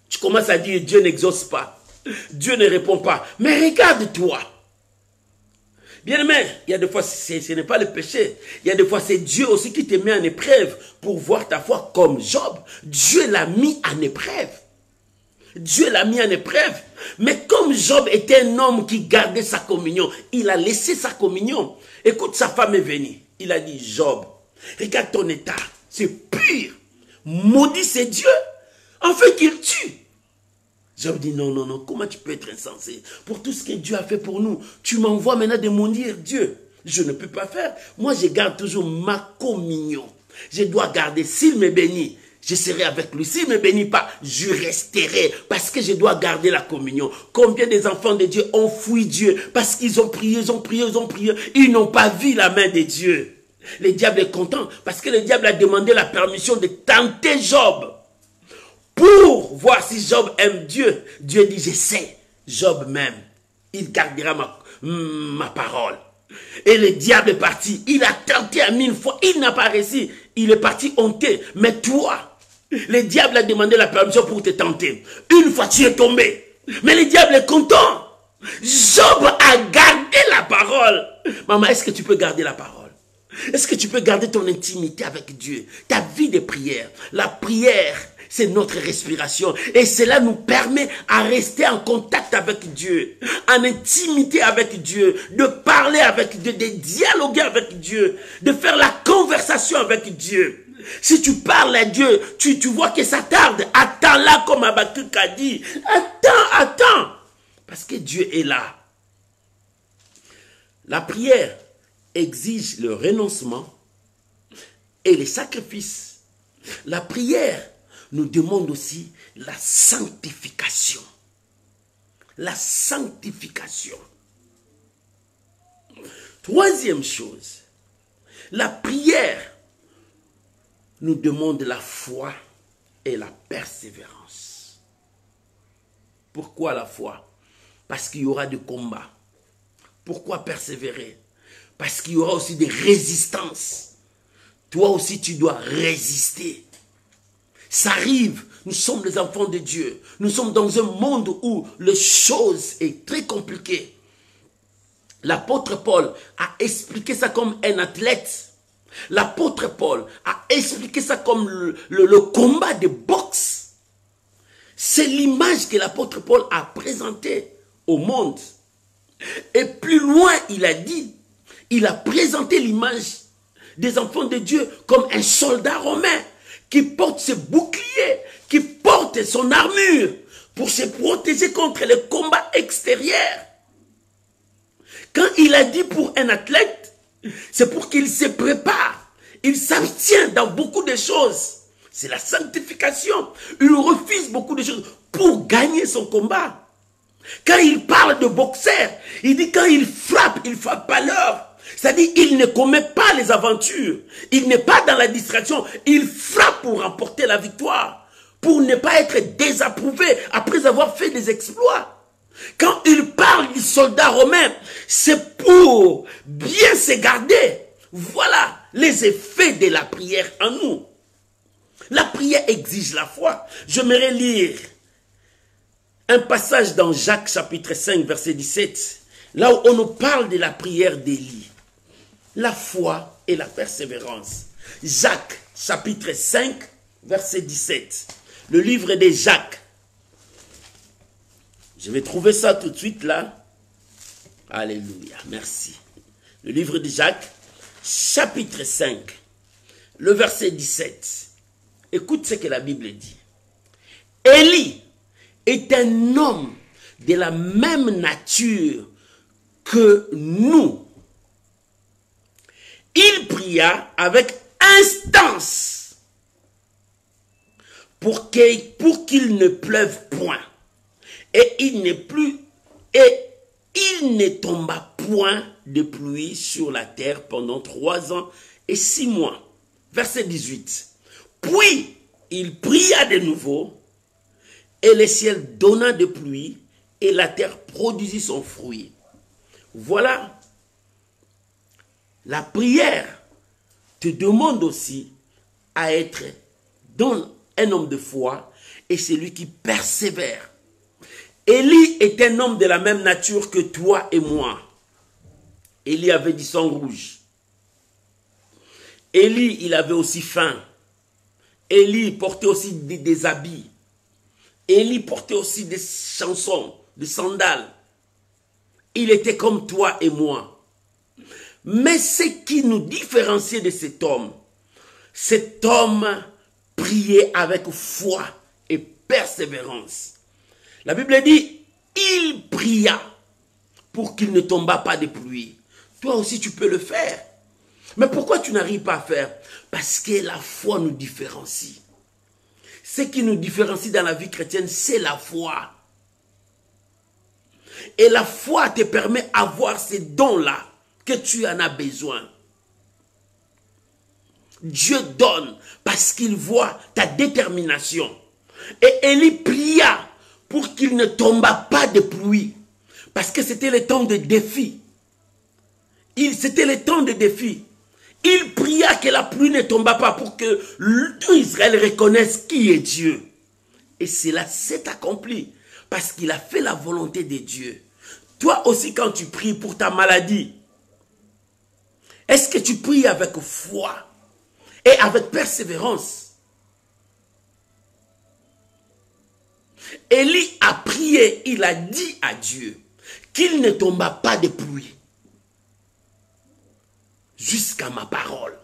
tu commences à dire Dieu n'exauce pas. Dieu ne répond pas. Mais regarde-toi. Bien aimé, il y a des fois, ce n'est pas le péché. Il y a des fois, c'est Dieu aussi qui te met en épreuve pour voir ta foi comme Job. Dieu l'a mis en épreuve. Dieu l'a mis en épreuve. Mais comme Job était un homme qui gardait sa communion, il a laissé sa communion. Écoute, sa femme est venue. Il a dit, Job, regarde ton état. C'est pur. Maudit c'est Dieu. En fait qu'il tue. Job dit non, non, non, comment tu peux être insensé? Pour tout ce que Dieu a fait pour nous, tu m'envoies maintenant de maudire Dieu. Je ne peux pas faire. Moi, je garde toujours ma communion. Je dois garder. S'il me bénit, je serai avec lui. S'il ne me bénit pas, je resterai. Parce que je dois garder la communion. Combien des enfants de Dieu ont fui Dieu? Parce qu'ils ont prié, ils ont prié, ils ont prié. Ils n'ont pas vu la main de Dieu. Le diable est content. Parce que le diable a demandé la permission de tenter Job. Pour voir si Job aime Dieu. Dieu dit, je sais, Job m'aime. Il gardera ma parole. Et le diable est parti. Il a tenté à 1000 fois. Il n'a pas réussi. Il est parti honteux. Mais toi, le diable a demandé la permission pour te tenter. Une fois, tu es tombé. Mais le diable est content. Job a gardé la parole. Maman, est-ce que tu peux garder la parole? Est-ce que tu peux garder ton intimité avec Dieu? Ta vie de prière. La prière, c'est notre respiration. Et cela nous permet à rester en contact avec Dieu, en intimité avec Dieu, de parler avec Dieu, de dialoguer avec Dieu, de faire la conversation avec Dieu. Si tu parles à Dieu, tu vois que ça tarde. Attends-là, comme Habakkuk a dit. Attends. Parce que Dieu est là. La prière exige le renoncement et les sacrifices. La prière nous demande aussi la sanctification. La sanctification. Troisième chose, la prière nous demande la foi et la persévérance. Pourquoi la foi? Parce qu'il y aura des combats. Pourquoi persévérer? Parce qu'il y aura aussi des résistances. toi aussi tu dois résister. Ça arrive, nous sommes les enfants de Dieu. Nous sommes dans un monde où les choses sont très compliquées. L'apôtre Paul a expliqué ça comme un athlète. L'apôtre Paul a expliqué ça comme le combat de boxe. C'est l'image que l'apôtre Paul a présentée au monde. Et plus loin, il a dit, il a présenté l'image des enfants de Dieu comme un soldat romain qui porte ses boucliers, qui porte son armure pour se protéger contre les combats extérieurs. Quand il a dit pour un athlète, c'est pour qu'il se prépare. Il s'abstient dans beaucoup de choses. C'est la sanctification. Il refuse beaucoup de choses pour gagner son combat. Quand il parle de boxeur, il dit quand il frappe pas l'heure. C'est-à-dire il ne commet pas les aventures. Il n'est pas dans la distraction. Il frappe pour remporter la victoire. Pour ne pas être désapprouvé après avoir fait des exploits. Quand il parle du soldat romain, c'est pour bien se garder. Voilà les effets de la prière en nous. La prière exige la foi. J'aimerais lire un passage dans Jacques chapitre 5 verset 17, là où on nous parle de la prière d'Élie. La foi et la persévérance. Jacques chapitre 5 verset 17. Le livre de Jacques. Je vais trouver ça tout de suite là. Alléluia, merci. Le livre de Jacques, chapitre 5, le verset 17. Écoute ce que la Bible dit. Élie est un homme de la même nature que nous. Il pria avec instance pour qu'il ne pleuve point. Et il ne tomba point de pluie sur la terre pendant 3 ans et 6 mois. Verset 18. Puis il pria de nouveau, et le ciel donna de pluie, et la terre produisit son fruit. Voilà. La prière te demande aussi à être dans un homme de foi, et c'est lui qui persévère. Élie est un homme de la même nature que toi et moi. Élie avait du sang rouge. Élie, il avait aussi faim. Élie portait aussi des habits. Élie portait aussi des chansons, des sandales. Il était comme toi et moi. Mais ce qui nous différenciait de cet homme priait avec foi et persévérance. La Bible dit, il pria pour qu'il ne tombât pas de pluie. Toi aussi, tu peux le faire. Mais pourquoi tu n'arrives pas à faire? Parce que la foi nous différencie. Ce qui nous différencie dans la vie chrétienne, c'est la foi. Et la foi te permet d'avoir ces dons-là que tu en as besoin. Dieu donne parce qu'il voit ta détermination. Et Élie pria pour qu'il ne tombât pas de pluie. Parce que c'était le temps de défi. C'était le temps de défi. Il pria que la pluie ne tombât pas pour que Israël reconnaisse qui est Dieu. Et cela s'est accompli parce qu'il a fait la volonté de Dieu. Toi aussi, quand tu pries pour ta maladie, est-ce que tu pries avec foi et avec persévérance? Élie a prié, il a dit à Dieu qu'il ne tomba pas de pluie jusqu'à ma parole.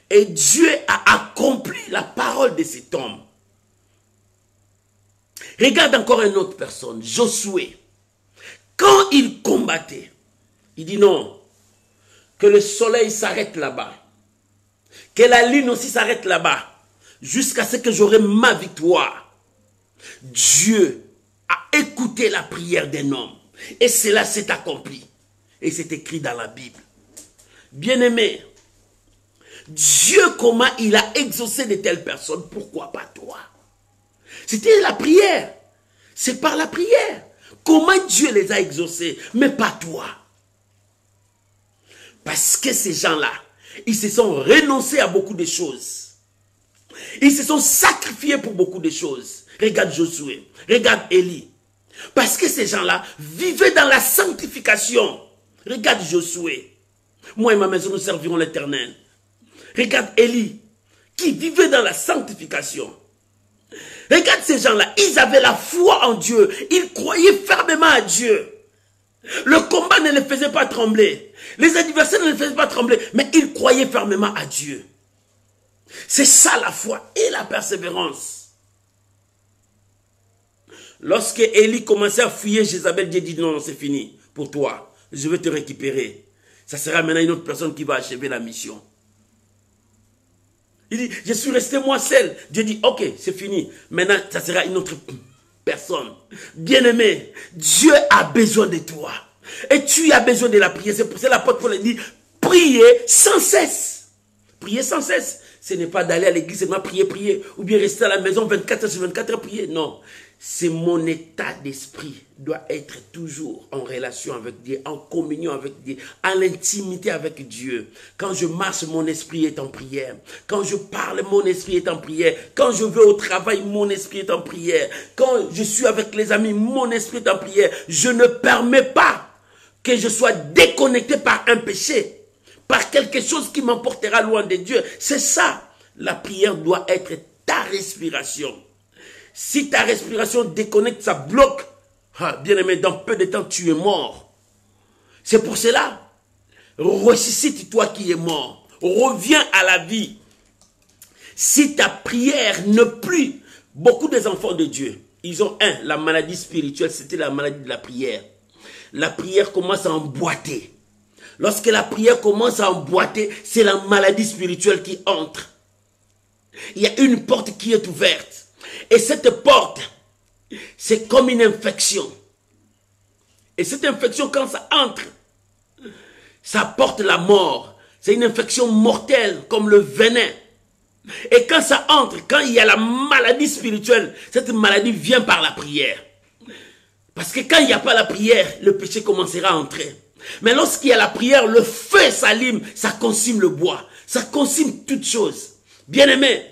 Et Dieu a accompli la parole de cet homme. Regarde encore une autre personne, Josué. Quand il combattait, il dit non, que le soleil s'arrête là-bas, que la lune aussi s'arrête là-bas, jusqu'à ce que j'aurai ma victoire. Dieu a écouté la prière d'un homme. Et cela s'est accompli. Et c'est écrit dans la Bible. Bien-aimé, Dieu, comment il a exaucé de telles personnes, pourquoi pas toi? C'était la prière. C'est par la prière. Comment Dieu les a exaucés, mais pas toi? Parce que ces gens-là, Ils se sont renoncés à beaucoup de choses. Ils se sont sacrifiés pour beaucoup de choses. Regarde Josué, regarde Élie. Parce que ces gens-là vivaient dans la sanctification. Regarde Josué. Moi et ma maison, nous servirons l'Éternel. Regarde Élie, qui vivait dans la sanctification. Regarde ces gens-là, ils avaient la foi en Dieu. Ils croyaient fermement à Dieu. Le combat ne les faisait pas trembler. Les adversaires ne les faisaient pas trembler. Mais ils croyaient fermement à Dieu. C'est ça la foi et la persévérance. Lorsque Élie commençait à fuir Jézabel, Dieu dit non, c'est fini pour toi. Je vais te récupérer. Ça sera maintenant une autre personne qui va achever la mission. Il dit, je suis resté moi seul. Dieu dit, ok, c'est fini. Maintenant, ça sera une autre personne. Bien-aimé, Dieu a besoin de toi. Et tu as besoin de la prière. C'est pour ça que l'apôtre Paul dit, priez sans cesse. Priez sans cesse. Ce n'est pas d'aller à l'église seulement prier, ou bien rester à la maison 24 heures sur 24 heures prier. Non. C'est mon état d'esprit doit être toujours en relation avec Dieu, en communion avec Dieu, en l'intimité avec Dieu. Quand je marche, mon esprit est en prière. Quand je parle, mon esprit est en prière. Quand je vais au travail, mon esprit est en prière. Quand je suis avec les amis, mon esprit est en prière. Je ne permets pas que je sois déconnecté par un péché, par quelque chose qui m'emportera loin de Dieu. C'est ça. La prière doit être ta respiration. Si ta respiration déconnecte, ça bloque, bien aimé, dans peu de temps, tu es mort. C'est pour cela, ressuscite toi qui es mort. Reviens à la vie. Si ta prière ne plus, beaucoup des enfants de Dieu, ils ont la maladie spirituelle, c'était la maladie de la prière. La prière commence à emboîter. Lorsque la prière commence à emboîter, c'est la maladie spirituelle qui entre. Il y a une porte qui est ouverte. Et cette porte, c'est comme une infection. Et cette infection, quand ça entre, ça porte la mort. C'est une infection mortelle, comme le venin. Et quand ça entre, quand il y a la maladie spirituelle, cette maladie vient par la prière. Parce que quand il n'y a pas la prière, le péché commencera à entrer. Mais lorsqu'il y a la prière, le feu s'allume, ça consume le bois. Ça consume toutes choses. Bien-aimé,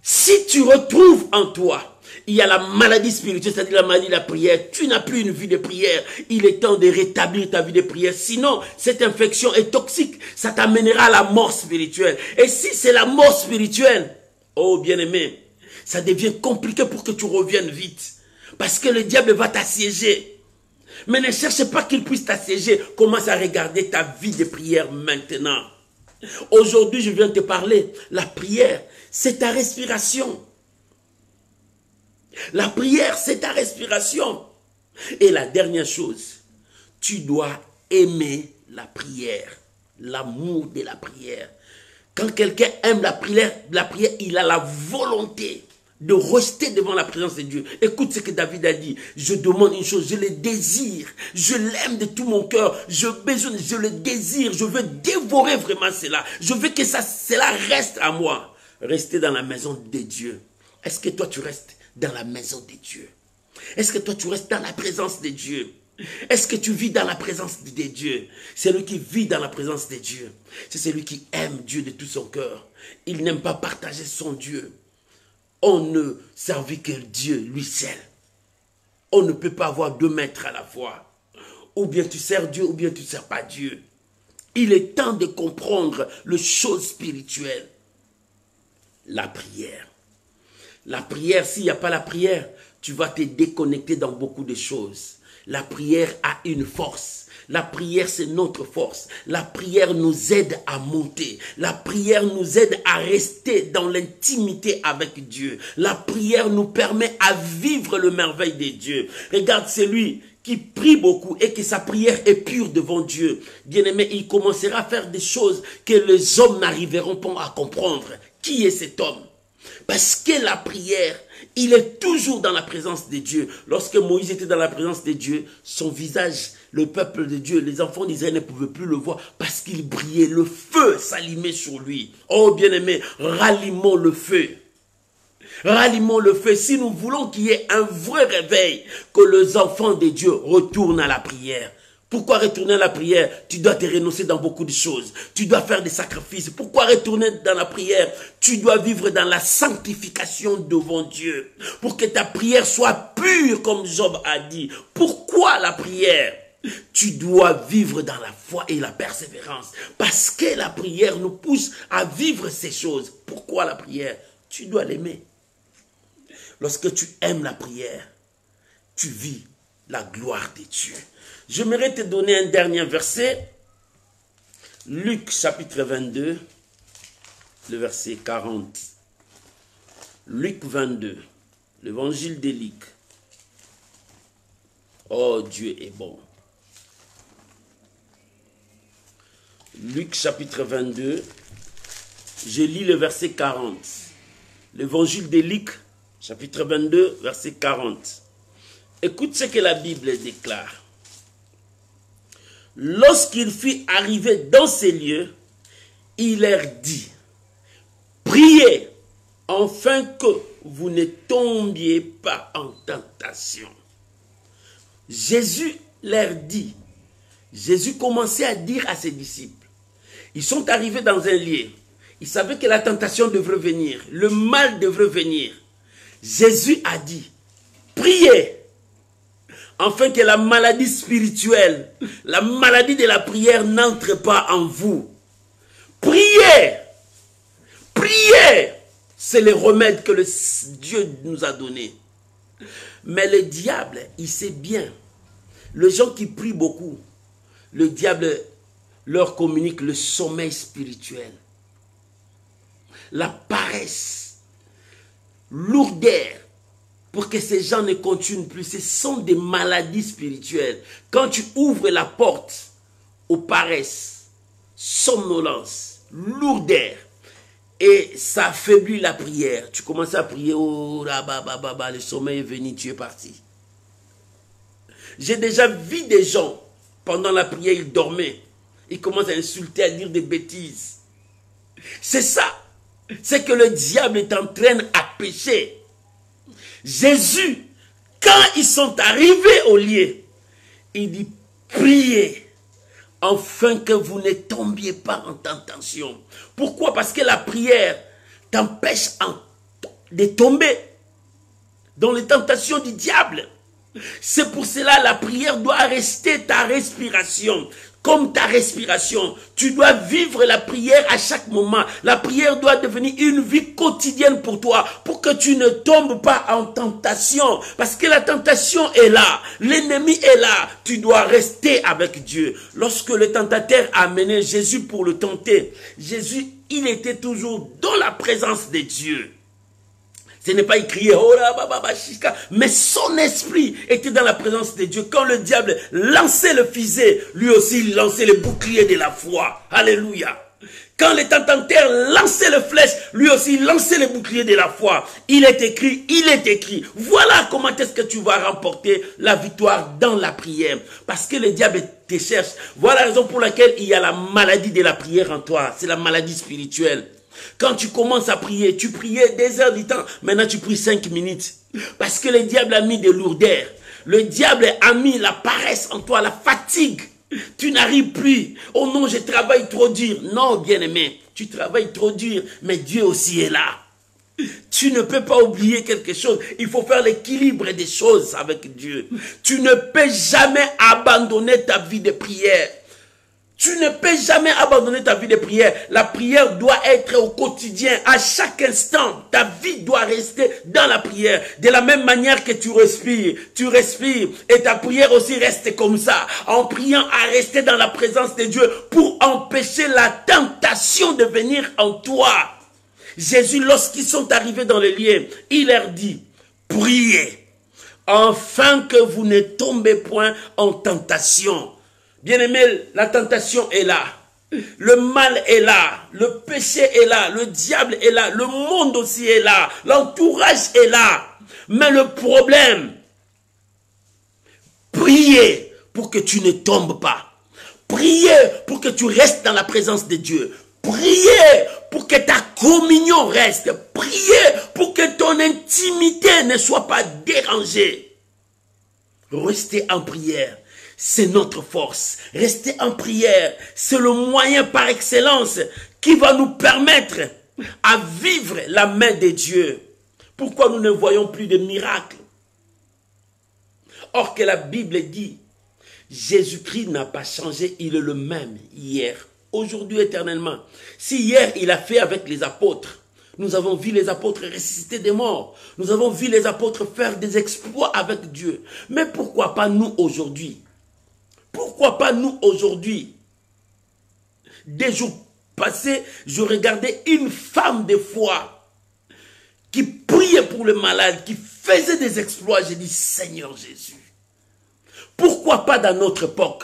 si tu retrouves en toi, il y a la maladie spirituelle, c'est-à-dire la maladie de la prière, tu n'as plus une vie de prière, il est temps de rétablir ta vie de prière. Sinon, cette infection est toxique, ça t'amènera à la mort spirituelle. Et si c'est la mort spirituelle, oh bien-aimé, ça devient compliqué pour que tu reviennes vite. Parce que le diable va t'assiéger. Mais ne cherche pas qu'il puisse t'assiéger. Commence à regarder ta vie de prière maintenant. Aujourd'hui, je viens te parler. La prière, c'est ta respiration. La prière, c'est ta respiration. Et la dernière chose, tu dois aimer la prière. L'amour de la prière. Quand quelqu'un aime la prière, il a la volonté de rester devant la présence de Dieu. Écoute ce que David a dit. Je demande une chose, je le désire. Je l'aime de tout mon cœur. Je le désire. Je veux dévorer vraiment cela. Je veux que cela reste à moi. Rester dans la maison de Dieu. Est-ce que toi tu restes dans la maison de Dieu? Est-ce que toi tu restes dans la présence de Dieu? Est-ce que tu vis dans la présence de Dieu? Celui qui vit dans la présence de Dieu, c'est celui qui aime Dieu de tout son cœur. Il n'aime pas partager son Dieu. On ne servit que Dieu, lui seul. On ne peut pas avoir deux maîtres à la fois. Ou bien tu sers Dieu, ou bien tu ne sers pas Dieu. Il est temps de comprendre les choses spirituelles. La prière. La prière, s'il n'y a pas la prière, tu vas te déconnecter dans beaucoup de choses. La prière a une force. La prière, c'est notre force. La prière nous aide à monter. La prière nous aide à rester dans l'intimité avec Dieu. La prière nous permet à vivre le merveille de Dieu. Regarde celui qui prie beaucoup et que sa prière est pure devant Dieu. Bien-aimé, il commencera à faire des choses que les hommes n'arriveront pas à comprendre. Qui est cet homme? Parce que la prière, il est toujours dans la présence de Dieu. Lorsque Moïse était dans la présence de Dieu, son visage, le peuple de Dieu, les enfants d'Israël ne pouvaient plus le voir parce qu'il brillait. Le feu s'allumait sur lui. Oh bien-aimé, rallumons le feu. Rallumons le feu. Si nous voulons qu'il y ait un vrai réveil, que les enfants de Dieu retournent à la prière. Pourquoi retourner à la prière? Tu dois te renoncer dans beaucoup de choses. Tu dois faire des sacrifices. Pourquoi retourner dans la prière? Tu dois vivre dans la sanctification devant Dieu. Pour que ta prière soit pure comme Job a dit. Pourquoi la prière? Tu dois vivre dans la foi et la persévérance. Parce que la prière nous pousse à vivre ces choses. Pourquoi la prière? Tu dois l'aimer. Lorsque tu aimes la prière, tu vis la gloire de Dieu. J'aimerais te donner un dernier verset. Luc chapitre 22, le verset 40. Luc 22, l'évangile de Luc. Oh, Dieu est bon. Luc chapitre 22, je lis le verset 40. L'évangile de Luc, chapitre 22, verset 40. Écoute ce que la Bible déclare. Lorsqu'il fut arrivé dans ces lieux, il leur dit, priez, afin que vous ne tombiez pas en tentation. Jésus leur dit, Jésus commençait à dire à ses disciples, ils sont arrivés dans un lieu, ils savaient que la tentation devrait venir, le mal devrait venir. Jésus a dit, priez, afin que la maladie spirituelle, la maladie de la prière n'entre pas en vous. Priez, priez, c'est le remède que Dieu nous a donné. Mais le diable, il sait bien, les gens qui prient beaucoup, le diable leur communique le sommeil spirituel, la paresse, lourdeur, pour que ces gens ne continuent plus. Ce sont des maladies spirituelles. Quand tu ouvres la porte aux paresses, somnolence, lourdeur, et ça affaiblit la prière. Tu commences à prier, oh là, le sommeil est venu, tu es parti. J'ai déjà vu des gens, pendant la prière, ils dormaient. Ils commencent à insulter, à dire des bêtises. C'est ça. C'est que le diable est en train à pécher. Jésus, quand ils sont arrivés au lieu, il dit, priez, afin que vous ne tombiez pas en tentation. Pourquoi? Parce que la prière t'empêche de tomber dans les tentations du diable. C'est pour cela que la prière doit rester ta respiration. Comme ta respiration, tu dois vivre la prière à chaque moment. La prière doit devenir une vie quotidienne pour toi, pour que tu ne tombes pas en tentation. Parce que la tentation est là, l'ennemi est là. Tu dois rester avec Dieu. Lorsque le tentateur a amené Jésus pour le tenter, Jésus, il était toujours dans la présence de Dieu. Ce n'est pas écrit, oh là, mais son esprit était dans la présence de Dieu. Quand le diable lançait le fusil, lui aussi il lançait le bouclier de la foi. Alléluia. Quand le tentateur lançait le flèche, lui aussi il lançait le bouclier de la foi. Il est écrit, il est écrit. Voilà comment est-ce que tu vas remporter la victoire dans la prière. Parce que le diable te cherche. Voilà la raison pour laquelle il y a la maladie de la prière en toi. C'est la maladie spirituelle. Quand tu commences à prier, tu priais des heures du temps. Maintenant, tu pries 5 minutes. Parce que le diable a mis des lourdeurs. Le diable a mis la paresse en toi, la fatigue. Tu n'arrives plus. Oh non, je travaille trop dur. Non, bien-aimé, tu travailles trop dur, mais Dieu aussi est là. Tu ne peux pas oublier quelque chose. Il faut faire l'équilibre des choses avec Dieu. Tu ne peux jamais abandonner ta vie de prière. Tu ne peux jamais abandonner ta vie de prière. La prière doit être au quotidien, à chaque instant. Ta vie doit rester dans la prière. De la même manière que tu respires et ta prière aussi reste comme ça. En priant à rester dans la présence de Dieu pour empêcher la tentation de venir en toi. Jésus, lorsqu'ils sont arrivés dans le lieu, il leur dit, priez, afin que vous ne tombez point en tentation. Bien-aimé, la tentation est là. Le mal est là. Le péché est là. Le diable est là. Le monde aussi est là. L'entourage est là. Mais le problème, priez pour que tu ne tombes pas. Priez pour que tu restes dans la présence de Dieu. Priez pour que ta communion reste. Priez pour que ton intimité ne soit pas dérangée. Restez en prière. c'est notre force. Rester en prière, c'est le moyen par excellence qui va nous permettre à vivre la main de Dieu. Pourquoi nous ne voyons plus de miracles? Or que la Bible dit, Jésus-Christ n'a pas changé, il est le même hier, aujourd'hui, éternellement. Si hier il a fait avec les apôtres, nous avons vu les apôtres ressusciter des morts, nous avons vu les apôtres faire des exploits avec Dieu. Mais pourquoi pas nous aujourd'hui? Pourquoi pas nous aujourd'hui? Des jours passés, je regardais une femme de foi qui priait pour le malade, qui faisait des exploits. J'ai dit, Seigneur Jésus, pourquoi pas dans notre époque?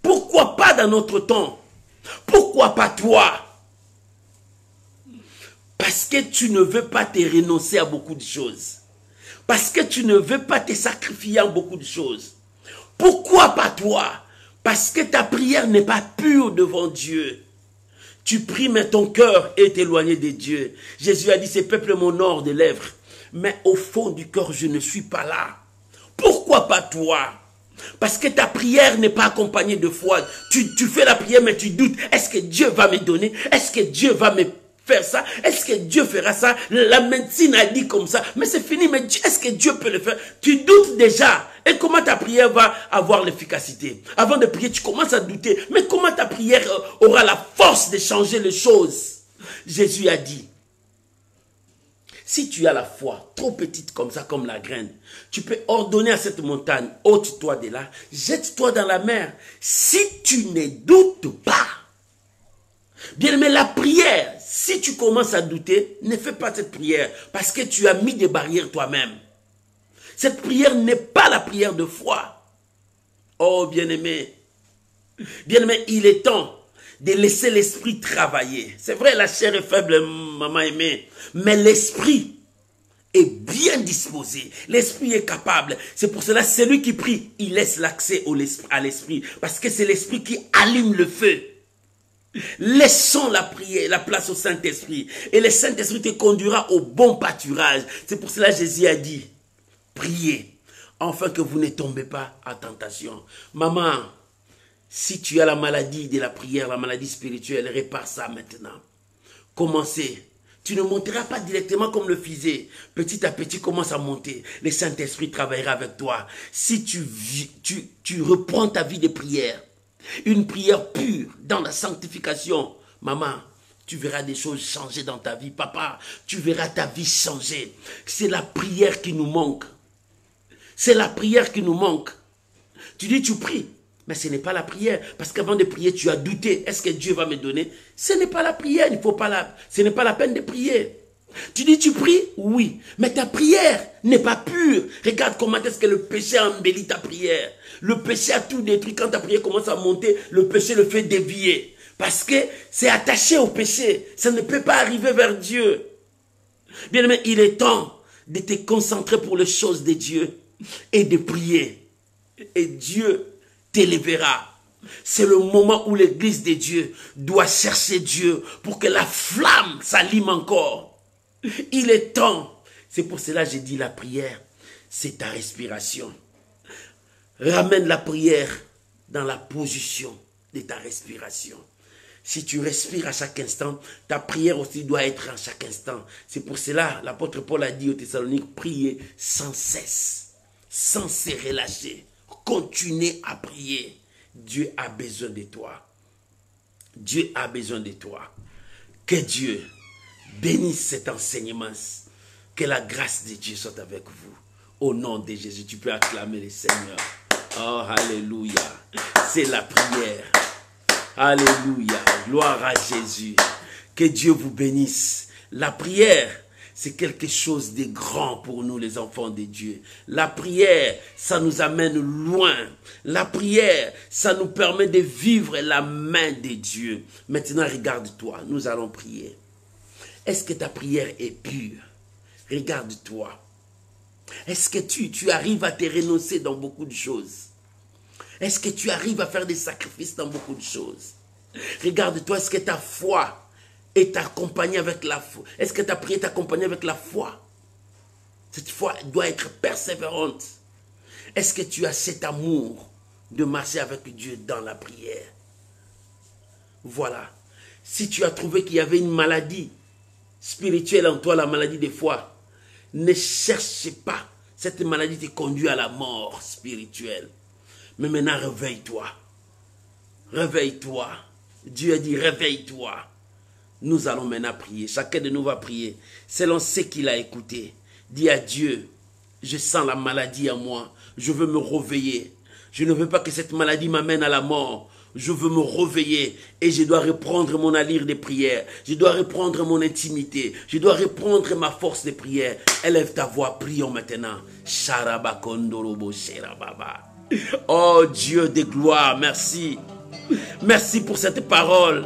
Pourquoi pas dans notre temps? Pourquoi pas toi? Parce que tu ne veux pas te renoncer à beaucoup de choses. Parce que tu ne veux pas te sacrifier à beaucoup de choses. Pourquoi pas toi? Parce que ta prière n'est pas pure devant Dieu. Tu pries, mais ton cœur est éloigné de Dieu. Jésus a dit, ce peuple m'honore des lèvres, mais au fond du cœur, je ne suis pas là. Pourquoi pas toi? Parce que ta prière n'est pas accompagnée de foi. Tu fais la prière, mais tu doutes. Est-ce que Dieu va me donner? Est-ce que Dieu va me faire ça? Est-ce que Dieu fera ça? La médecine a dit comme ça, mais c'est fini. Mais est-ce que Dieu peut le faire? Tu doutes déjà. Et comment ta prière va avoir l'efficacité? Avant de prier, tu commences à douter. Mais comment ta prière aura la force de changer les choses? Jésus a dit, si tu as la foi trop petite comme ça, comme la graine, tu peux ordonner à cette montagne, ôte-toi de là, jette-toi dans la mer. Si tu ne doutes pas, bien aimé, la prière, si tu commences à douter, ne fais pas cette prière parce que tu as mis des barrières toi-même. Cette prière n'est pas la prière de foi. Oh, bien-aimé, il est temps de laisser l'esprit travailler. C'est vrai, la chair est faible, maman aimée, mais l'esprit est bien disposé. L'esprit est capable. C'est pour cela, celui qui prie, il laisse l'accès à l'esprit, parce que c'est l'esprit qui allume le feu. Laissons la prière, la place au Saint-Esprit, et le Saint-Esprit te conduira au bon pâturage. C'est pour cela que Jésus a dit, priez, afin que vous ne tombez pas en tentation. Maman, si tu as la maladie de la prière, la maladie spirituelle, répare ça maintenant. Commencez. Tu ne monteras pas directement comme le faisait. Petit à petit, commence à monter. Le Saint-Esprit travaillera avec toi. Si tu reprends ta vie de prière, une prière pure dans la sanctification, maman, tu verras des choses changer dans ta vie. Papa, tu verras ta vie changer. C'est la prière qui nous manque. C'est la prière qui nous manque. Tu dis, tu pries. Mais ce n'est pas la prière. Parce qu'avant de prier, tu as douté. Est-ce que Dieu va me donner? Ce n'est pas la prière. Ce n'est pas la peine de prier. Tu dis, tu pries? Oui. Mais ta prière n'est pas pure. Regarde comment est-ce que le péché embellit ta prière. Le péché a tout détruit. Quand ta prière commence à monter, le péché le fait dévier. Parce que c'est attaché au péché. Ça ne peut pas arriver vers Dieu. Bien aimé, il est temps de te concentrer pour les choses de Dieu et de prier. Et Dieu t'élèvera. C'est le moment où l'église de Dieu doit chercher Dieu pour que la flamme s'allume encore. Il est temps. C'est pour cela que j'ai dit la prière, c'est ta respiration. Ramène la prière dans la position de ta respiration. Si tu respires à chaque instant, ta prière aussi doit être à chaque instant. C'est pour cela l'apôtre Paul a dit aux Thessaloniques, priez sans cesse, sans se relâcher. Continuez à prier. Dieu a besoin de toi. Dieu a besoin de toi. Que Dieu bénisse cet enseignement. Que la grâce de Dieu soit avec vous. Au nom de Jésus, tu peux acclamer le Seigneur. Oh, alléluia. C'est la prière. Alléluia. Gloire à Jésus. Que Dieu vous bénisse. La prière, c'est quelque chose de grand pour nous, les enfants de Dieu. La prière, ça nous amène loin. La prière, ça nous permet de vivre la main de Dieu. Maintenant, regarde-toi, nous allons prier. Est-ce que ta prière est pure? Regarde-toi. Est-ce que tu arrives à te renoncer dans beaucoup de choses? Est-ce que tu arrives à faire des sacrifices dans beaucoup de choses? Regarde-toi, est-ce que ta foi est accompagnée avec la foi? Est-ce que ta prière est accompagnée avec la foi? Cette foi doit être persévérante. Est-ce que tu as cet amour de marcher avec Dieu dans la prière? Voilà. Si tu as trouvé qu'il y avait une maladie spirituelle en toi, la maladie des foi, ne cherche pas. Cette maladie te conduit à la mort spirituelle. Mais maintenant, réveille-toi. Réveille-toi. Dieu a dit, réveille-toi. Nous allons maintenant prier. Chacun de nous va prier selon ce qu'il a écouté. Dis à Dieu, je sens la maladie en moi. Je veux me réveiller. Je ne veux pas que cette maladie m'amène à la mort. Je veux me réveiller et je dois reprendre mon allure de prière. Je dois reprendre mon intimité. Je dois reprendre ma force de prière. Élève ta voix, prions maintenant. Oh Dieu de gloire, merci. Merci pour cette parole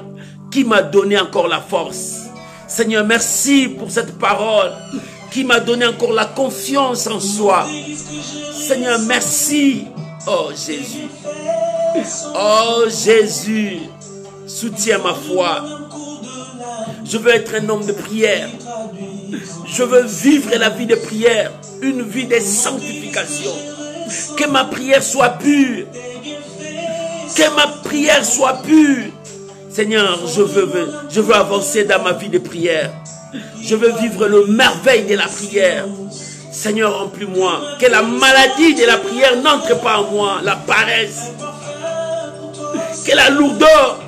qui m'a donné encore la force. Seigneur, merci pour cette parole qui m'a donné encore la confiance en soi. Seigneur, merci. Oh Jésus. Oh Jésus, soutiens ma foi. Je veux être un homme de prière. Je veux vivre la vie de prière, une vie de sanctification. Que ma prière soit pure. Que ma prière soit pure. Seigneur, je veux avancer dans ma vie de prière. Je veux vivre le merveille de la prière. Seigneur, remplis-moi. Que la maladie de la prière n'entre pas en moi, la paresse. Que la lourdeur,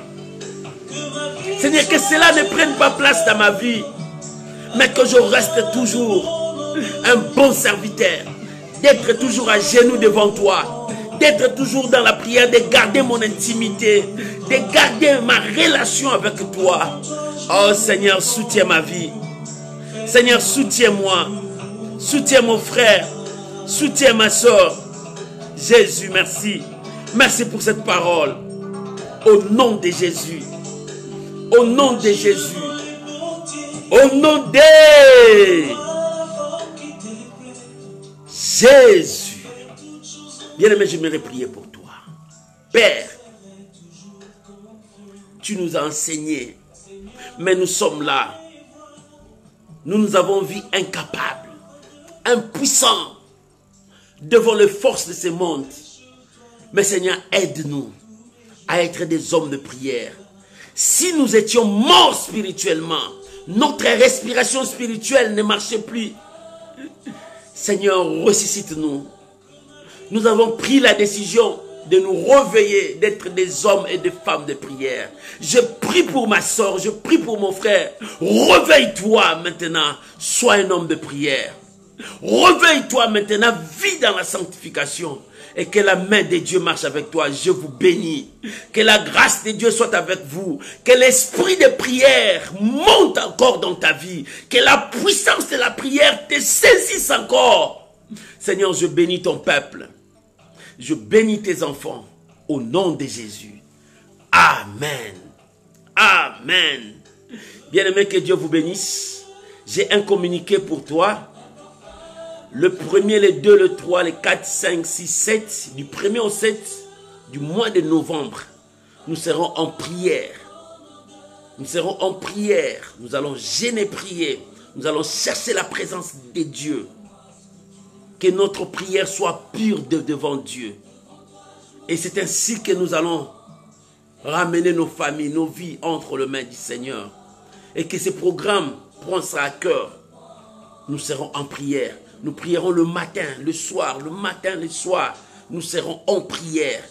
Seigneur, que cela ne prenne pas place dans ma vie, mais que je reste toujours un bon serviteur, d'être toujours à genoux devant toi, d'être toujours dans la prière, de garder mon intimité, de garder ma relation avec toi. Oh Seigneur, soutiens ma vie. Seigneur, soutiens-moi. Soutiens mon frère. Soutiens ma soeur. Jésus, merci. Merci pour cette parole. Au nom de Jésus. Au nom de Jésus. Au nom de Jésus. Bien-aimé, j'aimerais prier pour toi. Père, tu nous as enseigné, mais nous sommes là. Nous nous avons vu incapables, impuissants devant les forces de ce monde. Mais Seigneur, aide-nous à être des hommes de prière. Si nous étions morts spirituellement, notre respiration spirituelle ne marchait plus. Seigneur, ressuscite-nous. Nous avons pris la décision de nous réveiller, d'être des hommes et des femmes de prière. Je prie pour ma soeur, je prie pour mon frère. Réveille-toi maintenant, sois un homme de prière. Réveille-toi maintenant, vis dans la sanctification. Et que la main de Dieu marche avec toi. Je vous bénis. Que la grâce de Dieu soit avec vous. Que l'esprit de prière monte encore dans ta vie. Que la puissance de la prière te saisisse encore. Seigneur, je bénis ton peuple. Je bénis tes enfants. Au nom de Jésus. Amen. Amen. Bien-aimé, que Dieu vous bénisse. J'ai un communiqué pour toi. Le 1er, le 2, le 3, le 4, 5, 6, 7, du 1er au 7 du mois de novembre, nous serons en prière. Nous serons en prière. Nous allons jeûner, prier. Nous allons chercher la présence de Dieu. Que notre prière soit pure devant Dieu. Et c'est ainsi que nous allons ramener nos familles, nos vies entre les mains du Seigneur. Et que ce programme prend ça à cœur. Nous serons en prière. Nous prierons le matin, le soir, le matin, le soir. Nous serons en prière.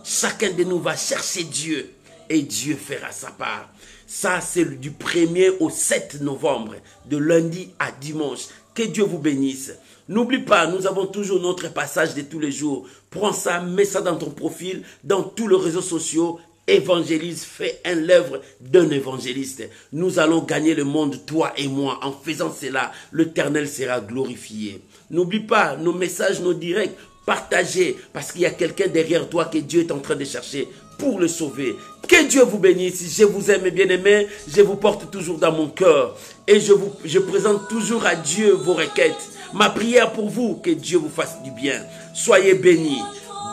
Chacun de nous va chercher Dieu et Dieu fera sa part. Ça, c'est du 1er au 7 novembre, de lundi à dimanche. Que Dieu vous bénisse. N'oublie pas, nous avons toujours notre passage de tous les jours. Prends ça, mets ça dans ton profil, dans tous les réseaux sociaux. Évangélise, fais l'œuvre d'un évangéliste. Nous allons gagner le monde, toi et moi. En faisant cela, l'Éternel sera glorifié. N'oublie pas nos messages, nos directs. Partagez, parce qu'il y a quelqu'un derrière toi que Dieu est en train de chercher pour le sauver. Que Dieu vous bénisse. Je vous aime, bien-aimés. Je vous porte toujours dans mon cœur. Et je présente toujours à Dieu vos requêtes. Ma prière pour vous, que Dieu vous fasse du bien. Soyez bénis.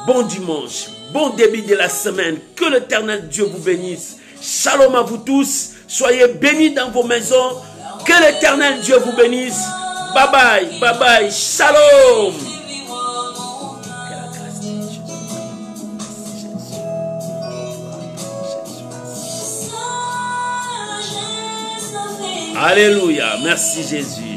Bon dimanche, bon début de la semaine. Que l'Éternel Dieu vous bénisse. Shalom à vous tous. Soyez bénis dans vos maisons. Que l'Éternel Dieu vous bénisse. Bye bye, bye bye. Shalom. Alléluia. Merci Jésus.